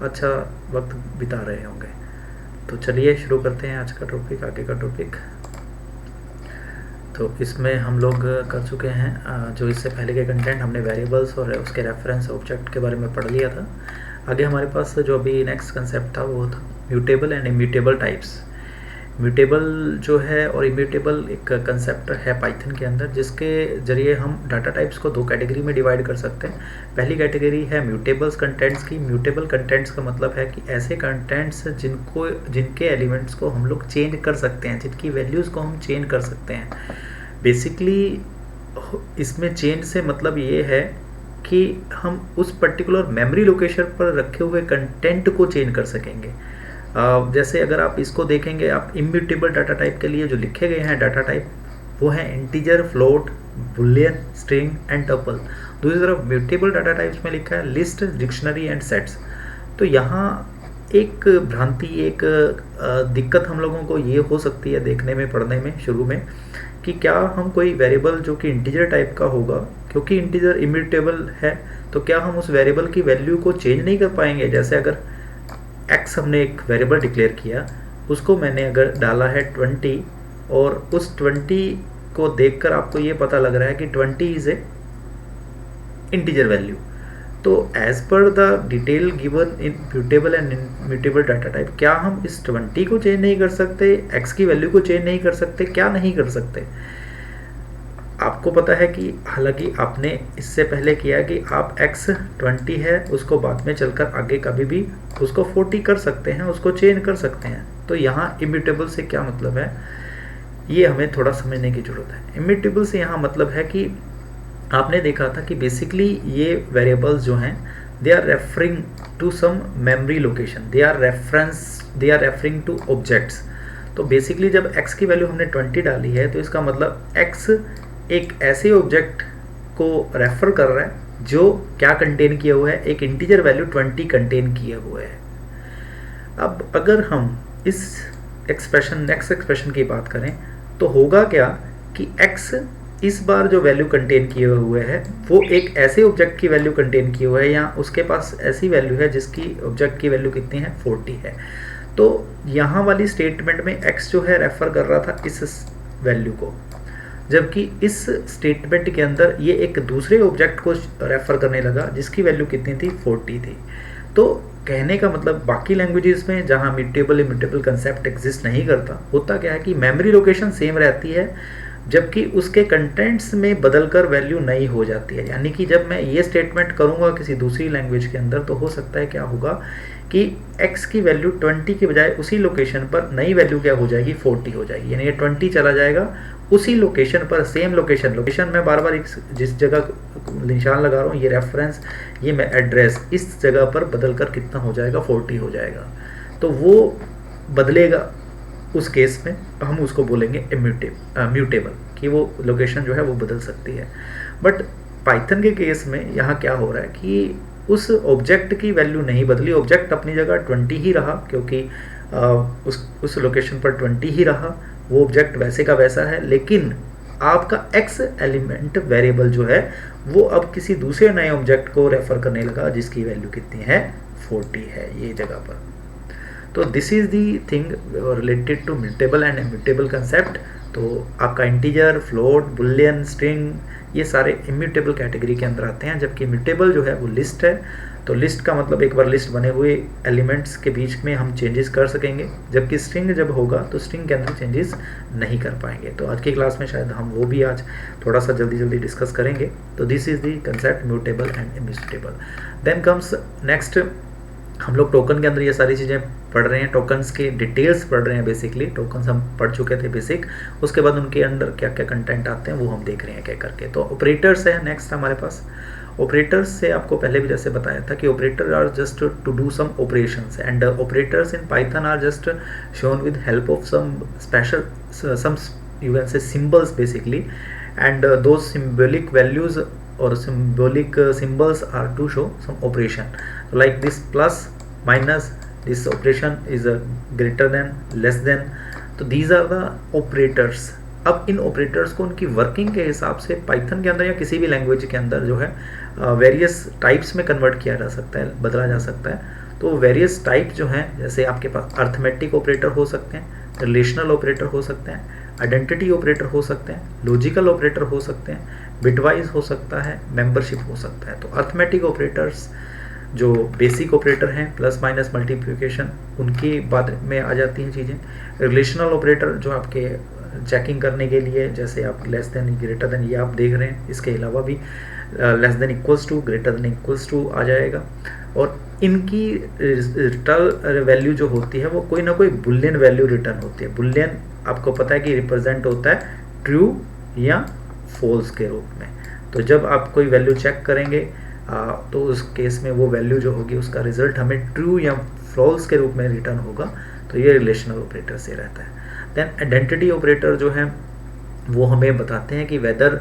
अच्छा वक्त बिता रहे होंगे। तो चलिए शुरू करते हैं आज का टॉपिक, आगे का टॉपिक। तो इसमें हम लोग कर चुके हैं जो इससे पहले के कंटेंट हमने वेरिएबल्स और उसके रेफरेंस ऑब्जेक्ट के बारे में पढ़ लिया था। आगे हमारे पास जो अभी नेक्स्ट कंसेप्ट था वो था mutable and immutable types. Mutable जो है और इम्यूटेबल एक कंसेप्ट है पाइथन के अंदर, जिसके ज़रिए हम डाटा टाइप्स को दो कैटेगरी में डिवाइड कर सकते हैं। पहली कैटेगरी है म्यूटेबल्स कंटेंट्स की। म्यूटेबल कंटेंट्स का मतलब है कि ऐसे कंटेंट्स जिनके एलिमेंट्स को हम लोग चेंज कर सकते हैं, जिनकी वैल्यूज़ को हम चेंज कर सकते हैं। बेसिकली इसमें चेंज से मतलब ये है कि हम उस पर्टिकुलर मेमोरी लोकेशन पर रखे हुए कंटेंट को चेंज कर सकेंगे। जैसे अगर आप इसको देखेंगे, आप इम्यूटेबल डाटा टाइप के लिए जो लिखे गए हैं डाटा टाइप वो है integer, float, Boolean, string and tuple. दूसरी तरफ म्यूटेबल डाटा टाइप्स में लिखा है लिस्ट, डिक्शनरी एंड सेट्स। तो यहाँ एक भ्रांति, एक दिक्कत हम लोगों को ये हो सकती है देखने में, पढ़ने में शुरू में, कि क्या हम कोई वेरिएबल जो कि इंटीजर टाइप का होगा, क्योंकि इंटीजर इम्यूटेबल है, तो क्या हम उस वेरिएबल की वैल्यू को चेंज नहीं कर पाएंगे। जैसे अगर x हमने एक वेरिएबल डिक्लेयर किया, उसको मैंने अगर डाला है 20 और उस 20 को देखकर आपको ये पता लग रहा है कि 20 इज ए इंटीजर वैल्यू, तो as per the detail given in mutable and immutable data type, क्या हम इस 20 को चेंज नहीं कर सकते, x की वैल्यू को चेंज नहीं कर सकते, क्या नहीं कर सकते। आपको पता है कि हालांकि आपने इससे पहले किया कि आप x 20 है उसको बाद में चलकर आगे कभी भी उसको 40 कर सकते हैं, उसको चेंज कर सकते हैं। तो यहाँ इम्यूटेबल से क्या मतलब है, ये हमें थोड़ा समझने की जरूरत है। इम्यूटेबल से यहाँ मतलब है कि आपने देखा था कि बेसिकली ये वेरिएबल्स जो हैं they are referring to some memory location, they are referring to objects. तो बेसिकली जब x की वैल्यू हमने 20 डाली है तो इसका मतलब x एक ऐसे ऑब्जेक्ट को रेफर कर रहा है जो क्या कंटेन किया हुआ है, एक इंटीजर वैल्यू 20 कंटेन किए हुए है। अब अगर हम इस एक्सप्रेशन, नेक्स्ट एक्सप्रेशन की बात करें तो होगा क्या कि x इस बार जो वैल्यू कंटेन किए हुए है वो एक ऐसे ऑब्जेक्ट की वैल्यू कंटेन किए हुए है, या उसके पास ऐसी वैल्यू है जिसकी ऑब्जेक्ट की वैल्यू कितनी है, 40 है। तो यहाँ वाली स्टेटमेंट में x जो है रेफर कर रहा था इस वैल्यू को, जबकि इस स्टेटमेंट के अंदर ये एक दूसरे ऑब्जेक्ट को रेफर करने लगा जिसकी वैल्यू कितनी थी, 40 थी। तो कहने का मतलब बाकी लैंग्वेजेस में जहाँ म्यूटेबल इम्यूटेबल कंसेप्ट एग्जिस्ट नहीं करता, होता क्या है कि मेमोरी लोकेशन सेम रहती है जबकि उसके कंटेंट्स में बदलकर वैल्यू नई हो जाती है। यानी कि जब मैं ये स्टेटमेंट करूँगा किसी दूसरी लैंग्वेज के अंदर तो हो सकता है क्या होगा कि x की वैल्यू 20 के बजाय उसी लोकेशन पर नई वैल्यू क्या हो जाएगी, 40 हो जाएगी। यानी ये 20 चला जाएगा उसी लोकेशन पर, सेम लोकेशन मैं बार बार जिस जगह निशान लगा रहा हूँ, ये रेफरेंस, ये मैं एड्रेस, इस जगह पर बदल कर कितना हो जाएगा, 40 हो जाएगा। तो वो बदलेगा, उस केस में हम उसको बोलेंगे म्यूटेबल, कि वो लोकेशन जो है वो बदल सकती है। बट पाइथन के केस में यहाँ क्या हो रहा है कि उस ऑब्जेक्ट की वैल्यू नहीं बदली, ऑब्जेक्ट अपनी जगह 20 ही रहा, क्योंकि उस लोकेशन पर 20 ही रहा, वो ऑब्जेक्ट वैसे का वैसा है। लेकिन आपका x एलिमेंट वेरिएबल जो है वो अब किसी दूसरे नए ऑब्जेक्ट को रेफर करने लगा जिसकी वैल्यू कितनी है, 40 है ये जगह पर। तो this is the thing related to mutable and immutable concept. तो आपका इंटीजर, फ्लोट, बुलियन, स्ट्रिंग, ये सारे इम्यूटेबल कैटेगरी के अंदर आते हैं, जबकि म्यूटेबल जो है वो लिस्ट है। तो लिस्ट का मतलब एक बार लिस्ट बने हुए एलिमेंट्स के बीच में हम चेंजेस कर सकेंगे, जबकि स्ट्रिंग जब होगा तो स्ट्रिंग के अंदर चेंजेस नहीं कर पाएंगे। तो आज की क्लास में शायद हम वो भी आज थोड़ा सा जल्दी डिस्कस करेंगे। तो this is the concept mutable and immutable. Then comes next, हम लोग टोकन के अंदर ये सारी चीज़ें पढ़ रहे हैं, टोकन्स के डिटेल्स पढ़ रहे हैं। बेसिकली टोकन्स हम पढ़ चुके थे बेसिक, उसके बाद उनके अंदर क्या क्या कंटेंट आते हैं वो हम देख रहे हैं क्या करके। तो ऑपरेटर्स है नेक्स्ट हमारे पास। ऑपरेटर्स से आपको पहले भी जैसे बताया था कि operator are just to do some operations, and operators in Python are just shown with help of some special some you can say symbols basically, and those symbolic values or symbolic symbols are to show some operation, like this plus minus, this operation is greater than, less than. तो these are the operators। अब इन operators को उनकी working के हिसाब से Python के अंदर या किसी भी लैंग्वेज के अंदर जो है वेरियस टाइप्स में कन्वर्ट किया जा सकता है, बदला जा सकता है। तो वेरियस टाइप जो हैं, जैसे आपके पास अर्थमेटिक ऑपरेटर हो सकते हैं, रिलेशनल ऑपरेटर हो सकते हैं, आइडेंटिटी ऑपरेटर हो सकते हैं, लॉजिकल ऑपरेटर हो सकते हैं, बिटवाइज हो सकता है, मेंबरशिप हो सकता है। तो अर्थमेटिक ऑपरेटर्स जो बेसिक ऑपरेटर हैं, प्लस माइनस मल्टीप्लिकेशन, उनकी बाद में आ जाती हैं चीज़ें। रिलेशनल ऑपरेटर जो आपके चेकिंग करने के लिए, जैसे आप लेस देन ग्रेटर देन ये आप देख रहे हैं, इसके अलावा भी less than equals to, greater than equals to आ जाएगा। और इनकी रिटर्न वैल्यू जो होती है वो कोई ना कोई बुलियन वैल्यू रिटर्न होती है। बुलियन आपको पता है कि रिप्रेजेंट होता है ट्रू या फॉल्स के रूप में। तो जब आप कोई वैल्यू चेक करेंगे तो उस केस में वो वैल्यू जो होगी उसका रिजल्ट हमें ट्रू या फॉल्स के रूप में रिटर्न होगा। तो ये रिलेशनल ऑपरेटर से रहता है। देन आइडेंटिटी ऑपरेटर जो है वो हमें बताते हैं कि whether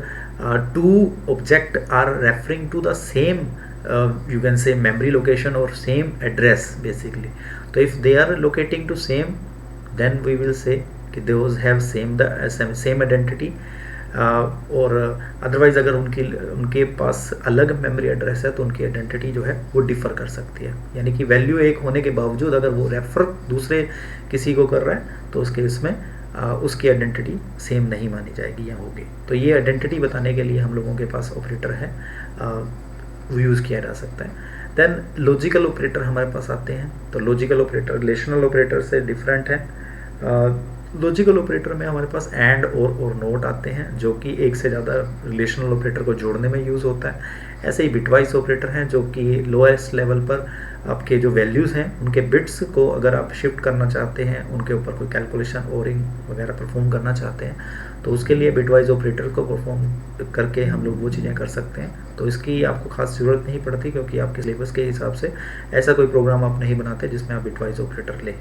two object are referring to the same you can say memory location or same address basically. So if they are locating to same, then we will say कि those have same identity. और otherwise अगर उनके पास अलग memory address है तो उनकी identity जो है वो डिफर कर सकती है। यानी कि वैल्यू एक होने के बावजूद अगर वो रेफर दूसरे किसी को कर रहा है तो उस केस में उसकी आइडेंटिटी सेम नहीं मानी जाएगी या होगी। तो ये आइडेंटिटी बताने के लिए हम लोगों के पास ऑपरेटर है, यूज़ किया जा सकता है। देन लॉजिकल ऑपरेटर हमारे पास आते हैं। तो लॉजिकल ऑपरेटर रिलेशनल ऑपरेटर से डिफरेंट है। लॉजिकल ऑपरेटर में हमारे पास एंड और नोट आते हैं, जो कि एक से ज़्यादा रिलेशनल ऑपरेटर को जोड़ने में यूज़ होता है। ऐसे ही बिटवाइज ऑपरेटर हैं जो कि लोएस्ट लेवल पर आपके जो वैल्यूज़ हैं उनके बिट्स को अगर आप शिफ्ट करना चाहते हैं, उनके ऊपर कोई कैलकुलेशन ओरिंग वगैरह परफॉर्म करना चाहते हैं, तो उसके लिए बिटवाइज ऑपरेटर को परफॉर्म करके हम लोग वो चीज़ें कर सकते हैं। तो इसकी आपको खास ज़रूरत नहीं पड़ती, क्योंकि आपके सिलेबस के हिसाब से ऐसा कोई प्रोग्राम आप नहीं बनाते जिसमें आप बिटवाइज ऑपरेटर लें।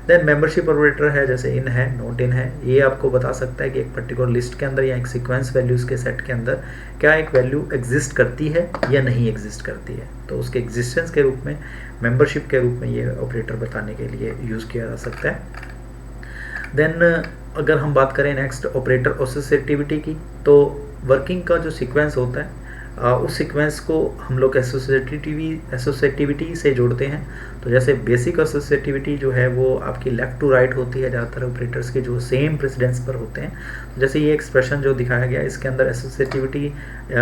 देन मेंबरशिप ऑपरेटर है, जैसे इन है, नोट इन है। ये आपको बता सकता है कि एक पर्टिकुलर लिस्ट के अंदर या एक सीक्वेंस वैल्यूज़ के सेट के अंदर क्या एक वैल्यू एग्जिस्ट करती है या नहीं एग्जिस्ट करती है। तो उसके एग्जिस्टेंस के रूप में, मेंबरशिप के रूप में ये ऑपरेटर बताने के लिए यूज़ किया जा सकता है। देन अगर हम बात करें नेक्स्ट ऑपरेटर एसोसिएटिविटी की, तो वर्किंग का जो सीक्वेंस होता है उस सीक्वेंस को हम लोग एसोसिएटिविटी से जोड़ते हैं। तो जैसे बेसिक एसोसिएटिविटी जो है वो आपकी लेफ्ट टू राइट होती है ज़्यादातर ऑपरेटर्स के जो सेम प्रेसिडेंस पर होते हैं। जैसे ये एक्सप्रेशन जो दिखाया गया, इसके अंदर एसोसिएटिविटी,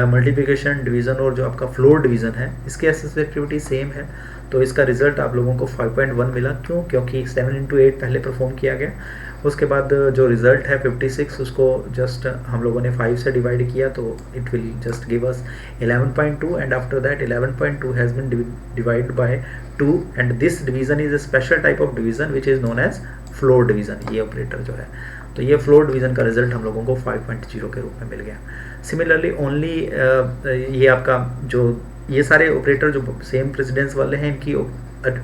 मल्टीप्लिकेशन, डिवीज़न और जो आपका फ्लोर डिवीज़न है, इसकी एसोसिएटिविटी सेम है। तो इसका रिजल्ट आप लोगों को 5.1 मिला। क्यों? क्योंकि 7 × 8 पहले परफॉर्म किया गया। उसके बाद जो रिज़ल्ट है 56, उसको जस्ट हम लोगों ने 5 से डिवाइड किया, तो it will just give us 11.2 and after that 11.2 has been divide by 2 and this division is a special type of division which is known as floor division. ये ऑपरेटर जो है, तो ये फ्लोर डिवीज़न का result हम लोगों को 5.0 के रूप में मिल गया। सिमिलरली ओनली ये आपका जो ये सारे ऑपरेटर जो सेम प्रेसिडेंस वाले हैं, इनकी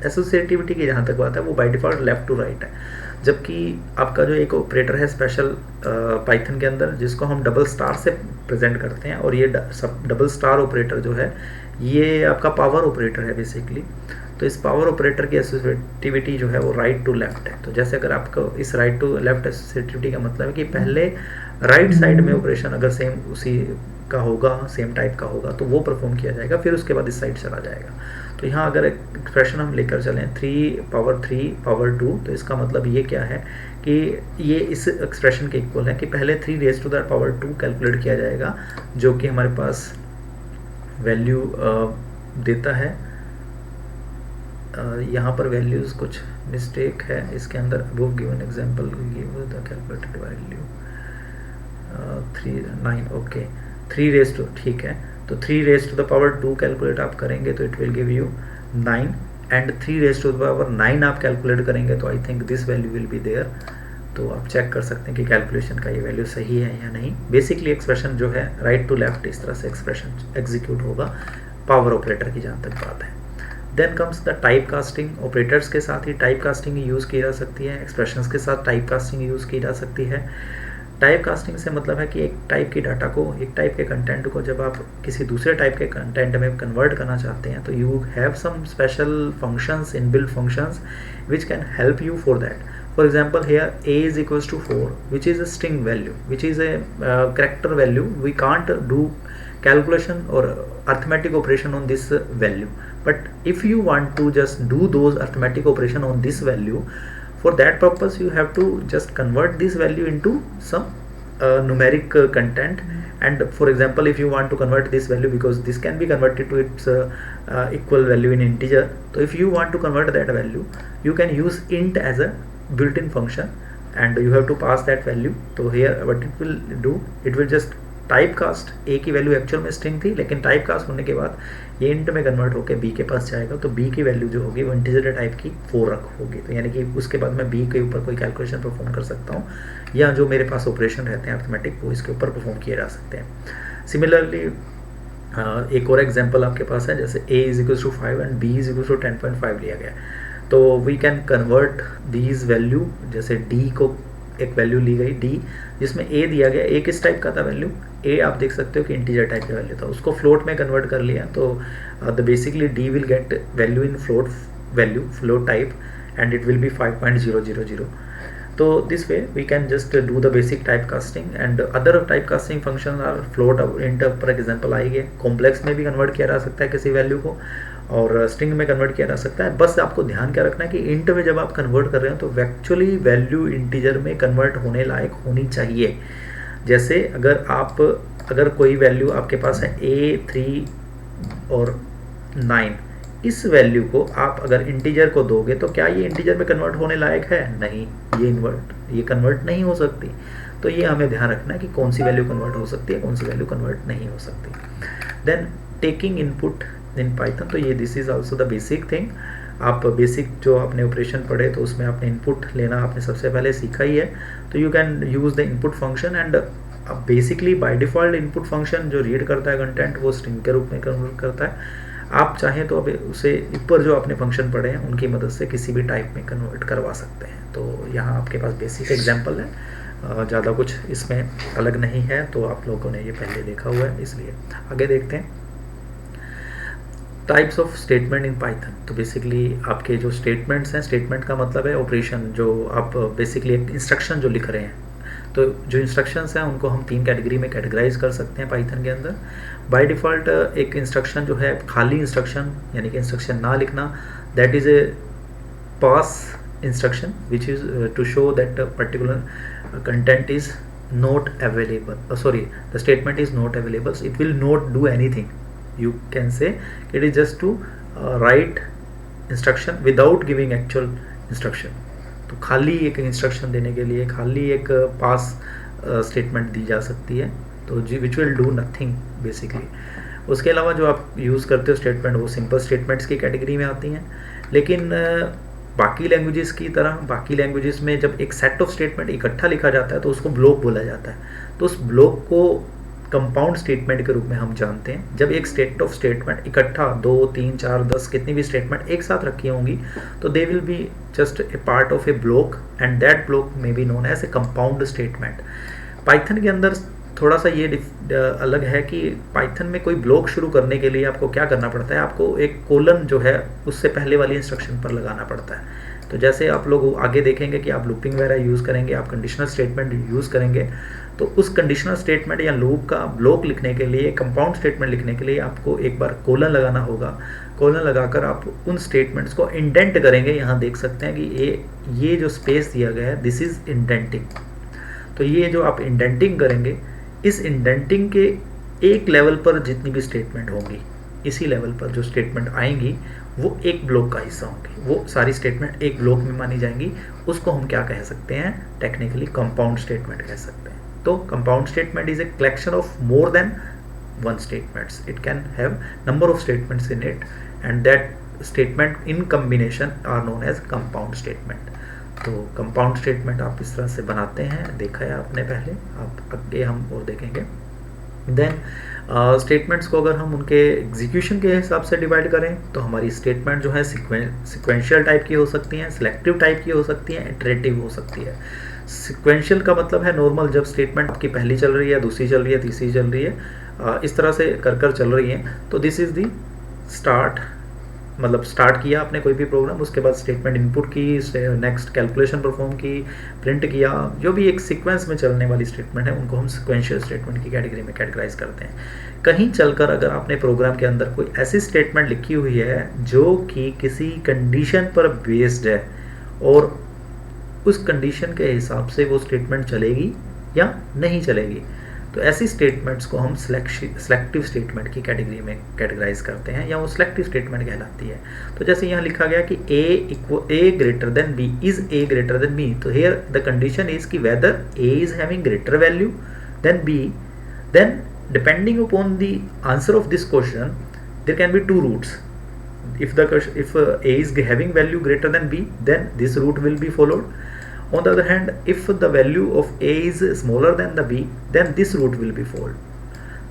एसोसिएटिविटी की जहाँ तक बात है वो by default left to right है। जबकि आपका जो एक ऑपरेटर है स्पेशल पाइथन के अंदर, जिसको हम डबल स्टार से प्रेजेंट करते हैं, और ये डबल स्टार ऑपरेटर जो है ये आपका पावर ऑपरेटर है बेसिकली। तो इस पावर ऑपरेटर की एसोसिएटिविटी जो है वो राइट टू लेफ्ट है। तो जैसे अगर आपको इस राइट टू लेफ्ट एसोसिएटिविटी का मतलब है कि पहले राइट साइड में ऑपरेशन अगर सेम उसी का होगा, सेम टाइप का होगा, तो वो परफॉर्म किया जाएगा, फिर उसके बाद इस साइड चला जाएगा। तो यहाँ अगर एक एक्सप्रेशन हम लेकर चलें 3 पावर 3 पावर 2, तो इसका मतलब ये क्या है कि ये इस एक्सप्रेशन के इक्वल है कि पहले 3 raise to the power 2 calculate किया जाएगा, जो कि हमारे पास वैल्यू देता है। यहाँ पर वैल्यूज़ कुछ मिस्टेक है इसके अंदर। Above given example give the calculated value 9 okay 3 raise to, ठीक है। तो 3 raise to the power 2 calculate आप करेंगे तो it will give you 9 and 3 raise to the power 9 आप कैलकुलेट करेंगे तो I think this value will be there. तो आप चेक कर सकते हैं कि कैलकुलेशन का ये वैल्यू सही है या नहीं। बेसिकली एक्सप्रेशन जो है राइट टू लेफ्ट इस तरह से एक्सप्रेशन एग्जीक्यूट होगा पावर ऑपरेटर की जहाँ तक बात है। Then comes the type casting. Operators के साथ ही टाइप कास्टिंग यूज़ की जा सकती है, एक्सप्रेशंस के साथ टाइप कास्टिंग यूज़ की जा सकती है। टाइप कास्टिंग से मतलब है कि एक टाइप की डाटा को, एक टाइप के कंटेंट को जब आप किसी दूसरे टाइप के कंटेंट में कन्वर्ट करना चाहते हैं, तो you have some special functions, inbuilt functions which can help you for that. For example, here a is equals to 4, which is a string value, which is a character value. We can't do calculation or arithmetic operation on this value. but if you want to just do those arithmetic operation on this value, for that purpose you have to just convert this value into some numeric content. And for example, if you want to convert this value, because this can be converted to its equal value in integer, so if you want to convert that value, you can use int as a built-in function and you have to pass that value. तो here what it will do, it will just type cast, a की value actual में string थी, लेकिन type cast होने के बाद ये int में कन्वर्ट होकर बी के पास जाएगा, तो बी की वैल्यू जो होगी वो इंटीजर टाइप की 4 होगी। तो यानी कि उसके बाद मैं बी के ऊपर कोई कैलकुलेशन परफॉर्म कर सकता हूँ, या जो मेरे पास ऑपरेशन रहते हैं अर्थमेटिक वो इसके ऊपर परफॉर्म किए जा सकते हैं। सिमिलरली एक और एग्जाम्पल आपके पास है, जैसे a is equal to 5 and b is equal to 10.5 लिया गया, तो we can convert these value. जैसे d को एक वैल्यू ली गई d, जिसमें a दिया गया, a किस टाइप का था वैल्यू, a आप देख सकते हो कि इंटीजर टाइप का वैल्यू था, उसको फ्लोट में कन्वर्ट कर लिया, तो the basically d will get value in float value, float type, and it will be 5.000। तो this way we can just do the basic type casting, and other type casting function are float, int for example आई गए, complex में भी convert किया जा सकता है किसी वैल्यू को, और स्ट्रिंग में कन्वर्ट किया जा सकता है। बस आपको ध्यान क्या रखना है कि इंट में जब आप कन्वर्ट कर रहे हो तो एक्चुअली वैल्यू इंटीजर में कन्वर्ट होने लायक होनी चाहिए। जैसे अगर कोई वैल्यू आपके पास है a3 और 9, इस वैल्यू को आप अगर इंटीजर को दोगे तो क्या ये इंटीजर में कन्वर्ट होने लायक है? नहीं, ये कन्वर्ट नहीं हो सकती। तो ये हमें ध्यान रखना है कि कौन सी वैल्यू कन्वर्ट हो सकती है, कौन सी वैल्यू कन्वर्ट नहीं हो सकती। Then taking input in Python, तो ये this is also the basic thing. आप बेसिक जो आपने ऑपरेशन पढ़े तो उसमें आपने इनपुट लेना आपने सबसे पहले सीखा ही है, तो you can use the input function, and basically by default input function जो रीड करता है कंटेंट वो स्ट्रिंग के रूप में कन्वर्ट करता है। आप चाहें तो अब उसे ऊपर जो आपने फंक्शन पढ़े हैं उनकी मदद से किसी भी टाइप में कन्वर्ट करवा सकते हैं। तो यहाँ आपके पास बेसिक एग्जाम्पल है, ज़्यादा कुछ इसमें अलग नहीं है, तो आप लोगों ने ये पहले देखा हुआ है, इसलिए आगे देखते हैं। Types of statement in Python, तो बेसिकली आपके जो स्टेटमेंट्स हैं, स्टेटमेंट का मतलब है ऑपरेशन, जो आप बेसिकली एक इंस्ट्रक्शन जो लिख रहे हैं, तो जो इंस्ट्रक्शंस हैं उनको हम 3 कैटेगरी में कैटेगराइज कर सकते हैं पाइथन के अंदर। बाय डिफ़ॉल्ट एक इंस्ट्रक्शन जो है खाली इंस्ट्रक्शन, यानी कि इंस्ट्रक्शन ना लिखना, that is a pass instruction which is to show that particular content is not available, the statement is not available, so it will not do anything. You can say it is just to write instruction without giving actual instruction. तो खाली एक instruction देने के लिए खाली एक पास statement दी जा सकती है, तो which will do nothing basically. उसके अलावा जो आप यूज़ करते हो स्टेटमेंट, वो सिंपल स्टेटमेंट्स की कैटेगरी में आती हैं। लेकिन बाकी लैंग्वेजेस की तरह बाकी लैंग्वेजेस में जब एक सेट ऑफ स्टेटमेंट इकट्ठा लिखा जाता है तो उसको ब्लॉक बोला जाता है। तो उस ब्लॉक को कंपाउंड स्टेटमेंट के रूप में हम जानते हैं। जब एक स्टेट ऑफ स्टेटमेंट इकट्ठा 2, 3, 4, 10 कितनी भी स्टेटमेंट एक साथ रखी होंगी तो they will be just a part of a block, and that block में be known as a compound statement. Python के अंदर थोड़ा सा ये अलग है कि पाइथन में कोई ब्लॉक शुरू करने के लिए आपको क्या करना पड़ता है, आपको एक कोलन जो है उससे पहले वाली इंस्ट्रक्शन पर लगाना पड़ता है। तो जैसे आप लोग आगे देखेंगे कि आप लूपिंग वगैरह यूज़ करेंगे, आप कंडीशनल स्टेटमेंट यूज़ करेंगे, तो उस कंडीशनल स्टेटमेंट या लूप का ब्लॉक लिखने के लिए, कंपाउंड स्टेटमेंट लिखने के लिए आपको एक बार कोलन लगाना होगा। कोलन लगाकर आप उन स्टेटमेंट्स को इंडेंट करेंगे। यहाँ देख सकते हैं कि ये जो स्पेस दिया गया है दिस इज़ इंडेंटिंग। तो ये जो आप इंडेंटिंग करेंगे, इस इंडेंटिंग के एक लेवल पर जितनी भी स्टेटमेंट होंगी, इसी लेवल पर जो स्टेटमेंट आएंगी वो एक ब्लॉक का हिस्सा होंगी, वो सारी स्टेटमेंट एक ब्लॉक में मानी जाएंगी। उसको हम क्या कह सकते हैं, टेक्निकली कंपाउंड स्टेटमेंट कह सकते हैं। तो compound statement is a collection of more than one statements, it can have number of statements in it, and that statement in combination are known as compound statement. तो compound statement आप इस तरह से बनाते हैं, देखा है आपने पहले, आप आगे हम और देखेंगे। देन स्टेटमेंट्स को अगर हम उनके एग्जीक्यूशन के हिसाब से डिवाइड करें तो हमारी स्टेटमेंट जो है सिक्वेंशियल टाइप की हो सकती हैं, सिलेक्टिव टाइप की हो सकती हैं, इटरेटिव हो सकती है। सिक्वेंशियल का मतलब है नॉर्मल, जब स्टेटमेंट आपकी पहली चल रही है, दूसरी चल रही है, तीसरी चल रही है, इस तरह से कर चल रही है, तो दिस इज़ दी स्टार्ट मतलब स्टार्ट किया आपने कोई भी प्रोग्राम, उसके बाद स्टेटमेंट इनपुट की, नेक्स्ट कैलकुलेशन परफॉर्म की, प्रिंट किया, जो भी एक सीक्वेंस में चलने वाली स्टेटमेंट है उनको हम सिक्वेंशियल स्टेटमेंट की कैटेगरी में कैटेगराइज करते हैं। कहीं चलकर अगर आपने प्रोग्राम के अंदर कोई ऐसी स्टेटमेंट लिखी हुई है जो कि किसी कंडीशन पर बेस्ड है और उस कंडीशन के हिसाब से वो स्टेटमेंट चलेगी या नहीं चलेगी, तो ऐसी स्टेटमेंट्स को हम सिलेक्टिव स्टेटमेंट की कैटेगरी में कैटेगराइज करते हैं, या वो सिलेक्टिव स्टेटमेंट कहलाती है। तो जैसे यहाँ लिखा गया कि a greater than b, is a greater than b, तो हियर द कंडीशन इज कि whether a is having greater value than b, then depending upon the answer of this question there can be two routes. if a is having value greater than b, then this route will be followed. On the other hand, if the value of a is smaller than the b, then this route will be followed.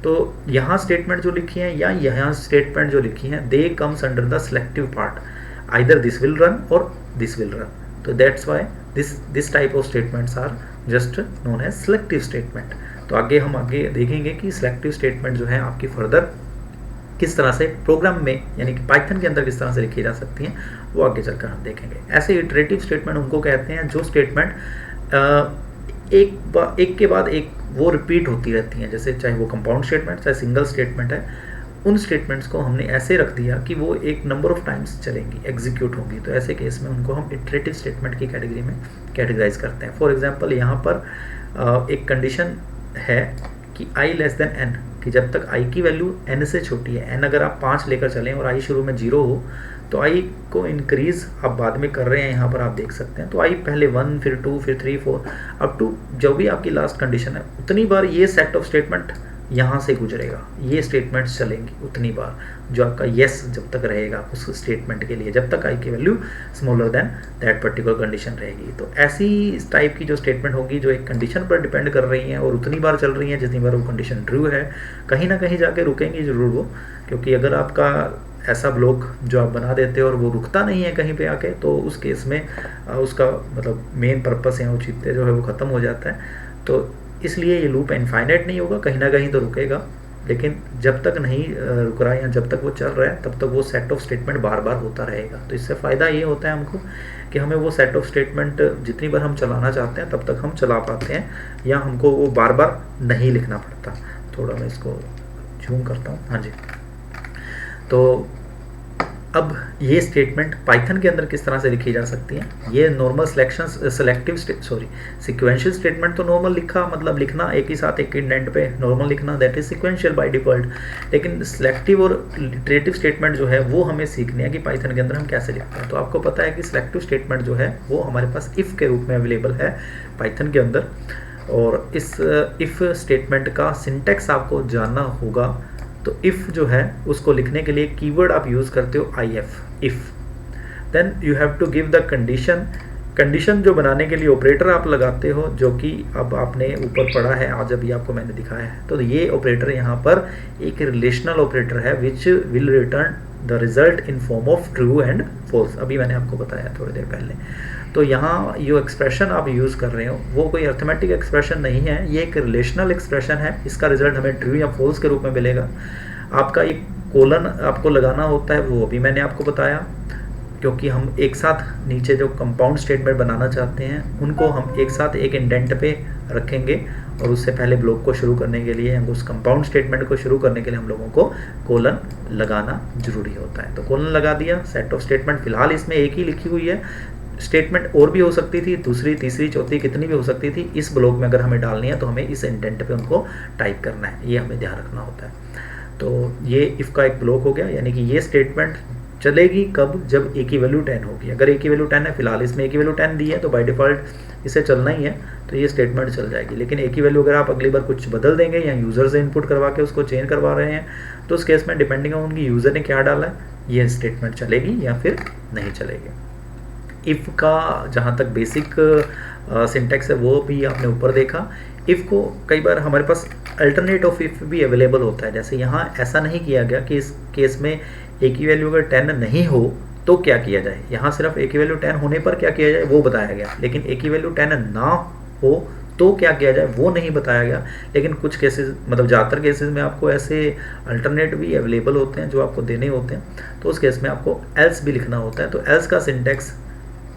तो यहाँ statement जो लिखी है या यहाँ statement जो लिखी है, they comes under the selective part, either this will run और दिस विल रन। तो that's why this type of statements are just known as selective statement. तो आगे हम आगे देखेंगे कि सिलेक्टिव स्टेटमेंट जो है आपकी फर्दर किस तरह से प्रोग्राम में यानी कि पाइथन के अंदर किस तरह से लिखी जा सकती हैं, वो आगे चलकर हम देखेंगे। ऐसे इटरेटिव स्टेटमेंट उनको कहते हैं जो स्टेटमेंट एक के बाद एक वो रिपीट होती रहती हैं, जैसे चाहे वो कंपाउंड स्टेटमेंट चाहे सिंगल स्टेटमेंट है, उन स्टेटमेंट्स को हमने ऐसे रख दिया कि वो एक नंबर ऑफ टाइम्स चलेंगी, एग्जीक्यूट होंगी। तो ऐसे केस में उनको हम इटरेटिव स्टेटमेंट की कैटेगरी में कैटेगराइज करते हैं। फॉर एग्जाम्पल यहाँ पर एक कंडीशन है कि i लेस देन n, कि जब तक i की वैल्यू n से छोटी है, n अगर आप 5 लेकर चलें और i शुरू में 0 हो, तो i को इंक्रीज आप बाद में कर रहे हैं, यहाँ पर आप देख सकते हैं। तो i पहले 1 फिर 2 फिर 3 4 अप टू जो भी आपकी लास्ट कंडीशन है, उतनी बार ये सेट ऑफ स्टेटमेंट यहाँ से गुजरेगा, ये स्टेटमेंट्स चलेंगी उतनी बार, जो आपका येस जब तक रहेगा उस स्टेटमेंट के लिए, जब तक i की value smaller than that particular condition रहेगी। तो ऐसी टाइप की जो स्टेटमेंट होगी जो एक कंडीशन पर डिपेंड कर रही हैं और उतनी बार चल रही हैं जितनी बार वो कंडीशन ट्रू है, कहीं ना कहीं जाके रुकेंगी जरूर वो, क्योंकि अगर आपका ऐसा ब्लॉक जो आप बना देते हो और वो रुकता नहीं है कहीं पे आके, तो उस केस में उसका मतलब मेन पर्पस या औचित्य जो है वो ख़त्म हो जाता है। तो इसलिए ये लूप इनफाइनाइट नहीं होगा, कहीं ना कहीं तो रुकेगा, लेकिन जब तक नहीं रुक रहा है या जब तक वो चल रहा है तब तक वो सेट ऑफ स्टेटमेंट बार बार होता रहेगा। तो इससे फ़ायदा ये होता है हमको कि हमें वो सेट ऑफ स्टेटमेंट जितनी बार हम चलाना चाहते हैं तब तक हम चला पाते हैं, या हमको वो बार बार नहीं लिखना पड़ता। थोड़ा मैं इसको जूम करता हूँ, हाँ जी। तो अब ये स्टेटमेंट पाइथन के अंदर किस तरह से लिखी जा सकती है, ये नॉर्मल सिक्वेंशियल स्टेटमेंट तो नॉर्मल लिखा, मतलब लिखना एक ही साथ एक इंडेंट पे नॉर्मल लिखना, that is sequential by default. लेकिन सिलेक्टिव और इटरेटिव स्टेटमेंट जो है वो हमें सीखने हैं कि पाइथन के अंदर हम कैसे लिखते हैं। तो आपको पता है कि सिलेक्टिव स्टेटमेंट जो है वो हमारे पास इफ़ के रूप में अवेलेबल है पाइथन के अंदर, और इस इफ़ स्टेटमेंट का सिंटेक्स आपको जानना होगा। तो इफ़ जो है उसको लिखने के लिए कीवर्ड आप यूज़ करते हो if, if, then you have to give the condition जो बनाने के लिए ऑपरेटर आप लगाते हो, जो कि अब आपने ऊपर पढ़ा है, आज अभी आपको मैंने दिखाया है। तो ये ऑपरेटर यहाँ पर एक रिलेशनल ऑपरेटर है which will return the result in form of true and false, अभी मैंने आपको बताया थोड़ी देर पहले। तो यहाँ जो एक्सप्रेशन आप यूज़ कर रहे हो वो कोई अर्थमेटिक एक्सप्रेशन नहीं है, ये एक रिलेशनल एक्सप्रेशन है, इसका रिजल्ट हमें ट्रू या फॉल्स के रूप में मिलेगा। आपका एक कोलन आपको लगाना होता है, वो भी मैंने आपको बताया, क्योंकि हम एक साथ नीचे जो कंपाउंड स्टेटमेंट बनाना चाहते हैं उनको हम एक साथ एक इंडेंट पे रखेंगे, और उससे पहले ब्लॉक को शुरू करने के लिए, उस कंपाउंड स्टेटमेंट को शुरू करने के लिए हम लोगों को कोलन लगाना जरूरी होता है। तो कोलन लगा दिया, सेट ऑफ स्टेटमेंट फिलहाल इसमें एक ही लिखी हुई है, स्टेटमेंट और भी हो सकती थी, दूसरी तीसरी चौथी कितनी भी हो सकती थी। इस ब्लॉक में अगर हमें डालनी है तो हमें इस इंडेंट पे उनको टाइप करना है, ये हमें ध्यान रखना होता है। तो ये इफ़ का एक ब्लॉक हो गया, यानी कि ये स्टेटमेंट चलेगी कब, जब ए की वैल्यू 10 होगी। अगर ए की वैल्यू 10 है, फिलहाल इसमें ए की वैल्यू 10 दी है तो बाय डिफ़ॉल्ट इसे चलना ही है, तो ये स्टेटमेंट चल जाएगी। लेकिन ए की वैल्यू अगर आप अगली बार कुछ बदल देंगे या यूज़र से इनपुट करवा के उसको चेंज करवा रहे हैं, तो उस केस में डिपेंडिंग ऑन कि यूज़र ने क्या डाला है, ये स्टेटमेंट चलेगी या फिर नहीं चलेगी। इफ़ का जहाँ तक बेसिक सिंटेक्स है वो भी आपने ऊपर देखा। इफ़ को कई बार हमारे पास अल्टरनेट ऑफ इफ़ भी अवेलेबल होता है, जैसे यहाँ ऐसा नहीं किया गया कि इस केस में ए की वैल्यू अगर 10 नहीं हो तो क्या किया जाए, यहाँ सिर्फ ए की वैल्यू 10 होने पर क्या किया जाए वो बताया गया, लेकिन ए की वैल्यू 10 ना हो तो क्या किया जाए वो नहीं बताया गया, लेकिन कुछ केसेस मतलब ज़्यादातर केसेस में आपको ऐसे अल्टरनेट भी अवेलेबल होते हैं जो आपको देने होते हैं। तो उस केस में आपको एल्स भी लिखना होता है। तो एल्स का सिंटेक्स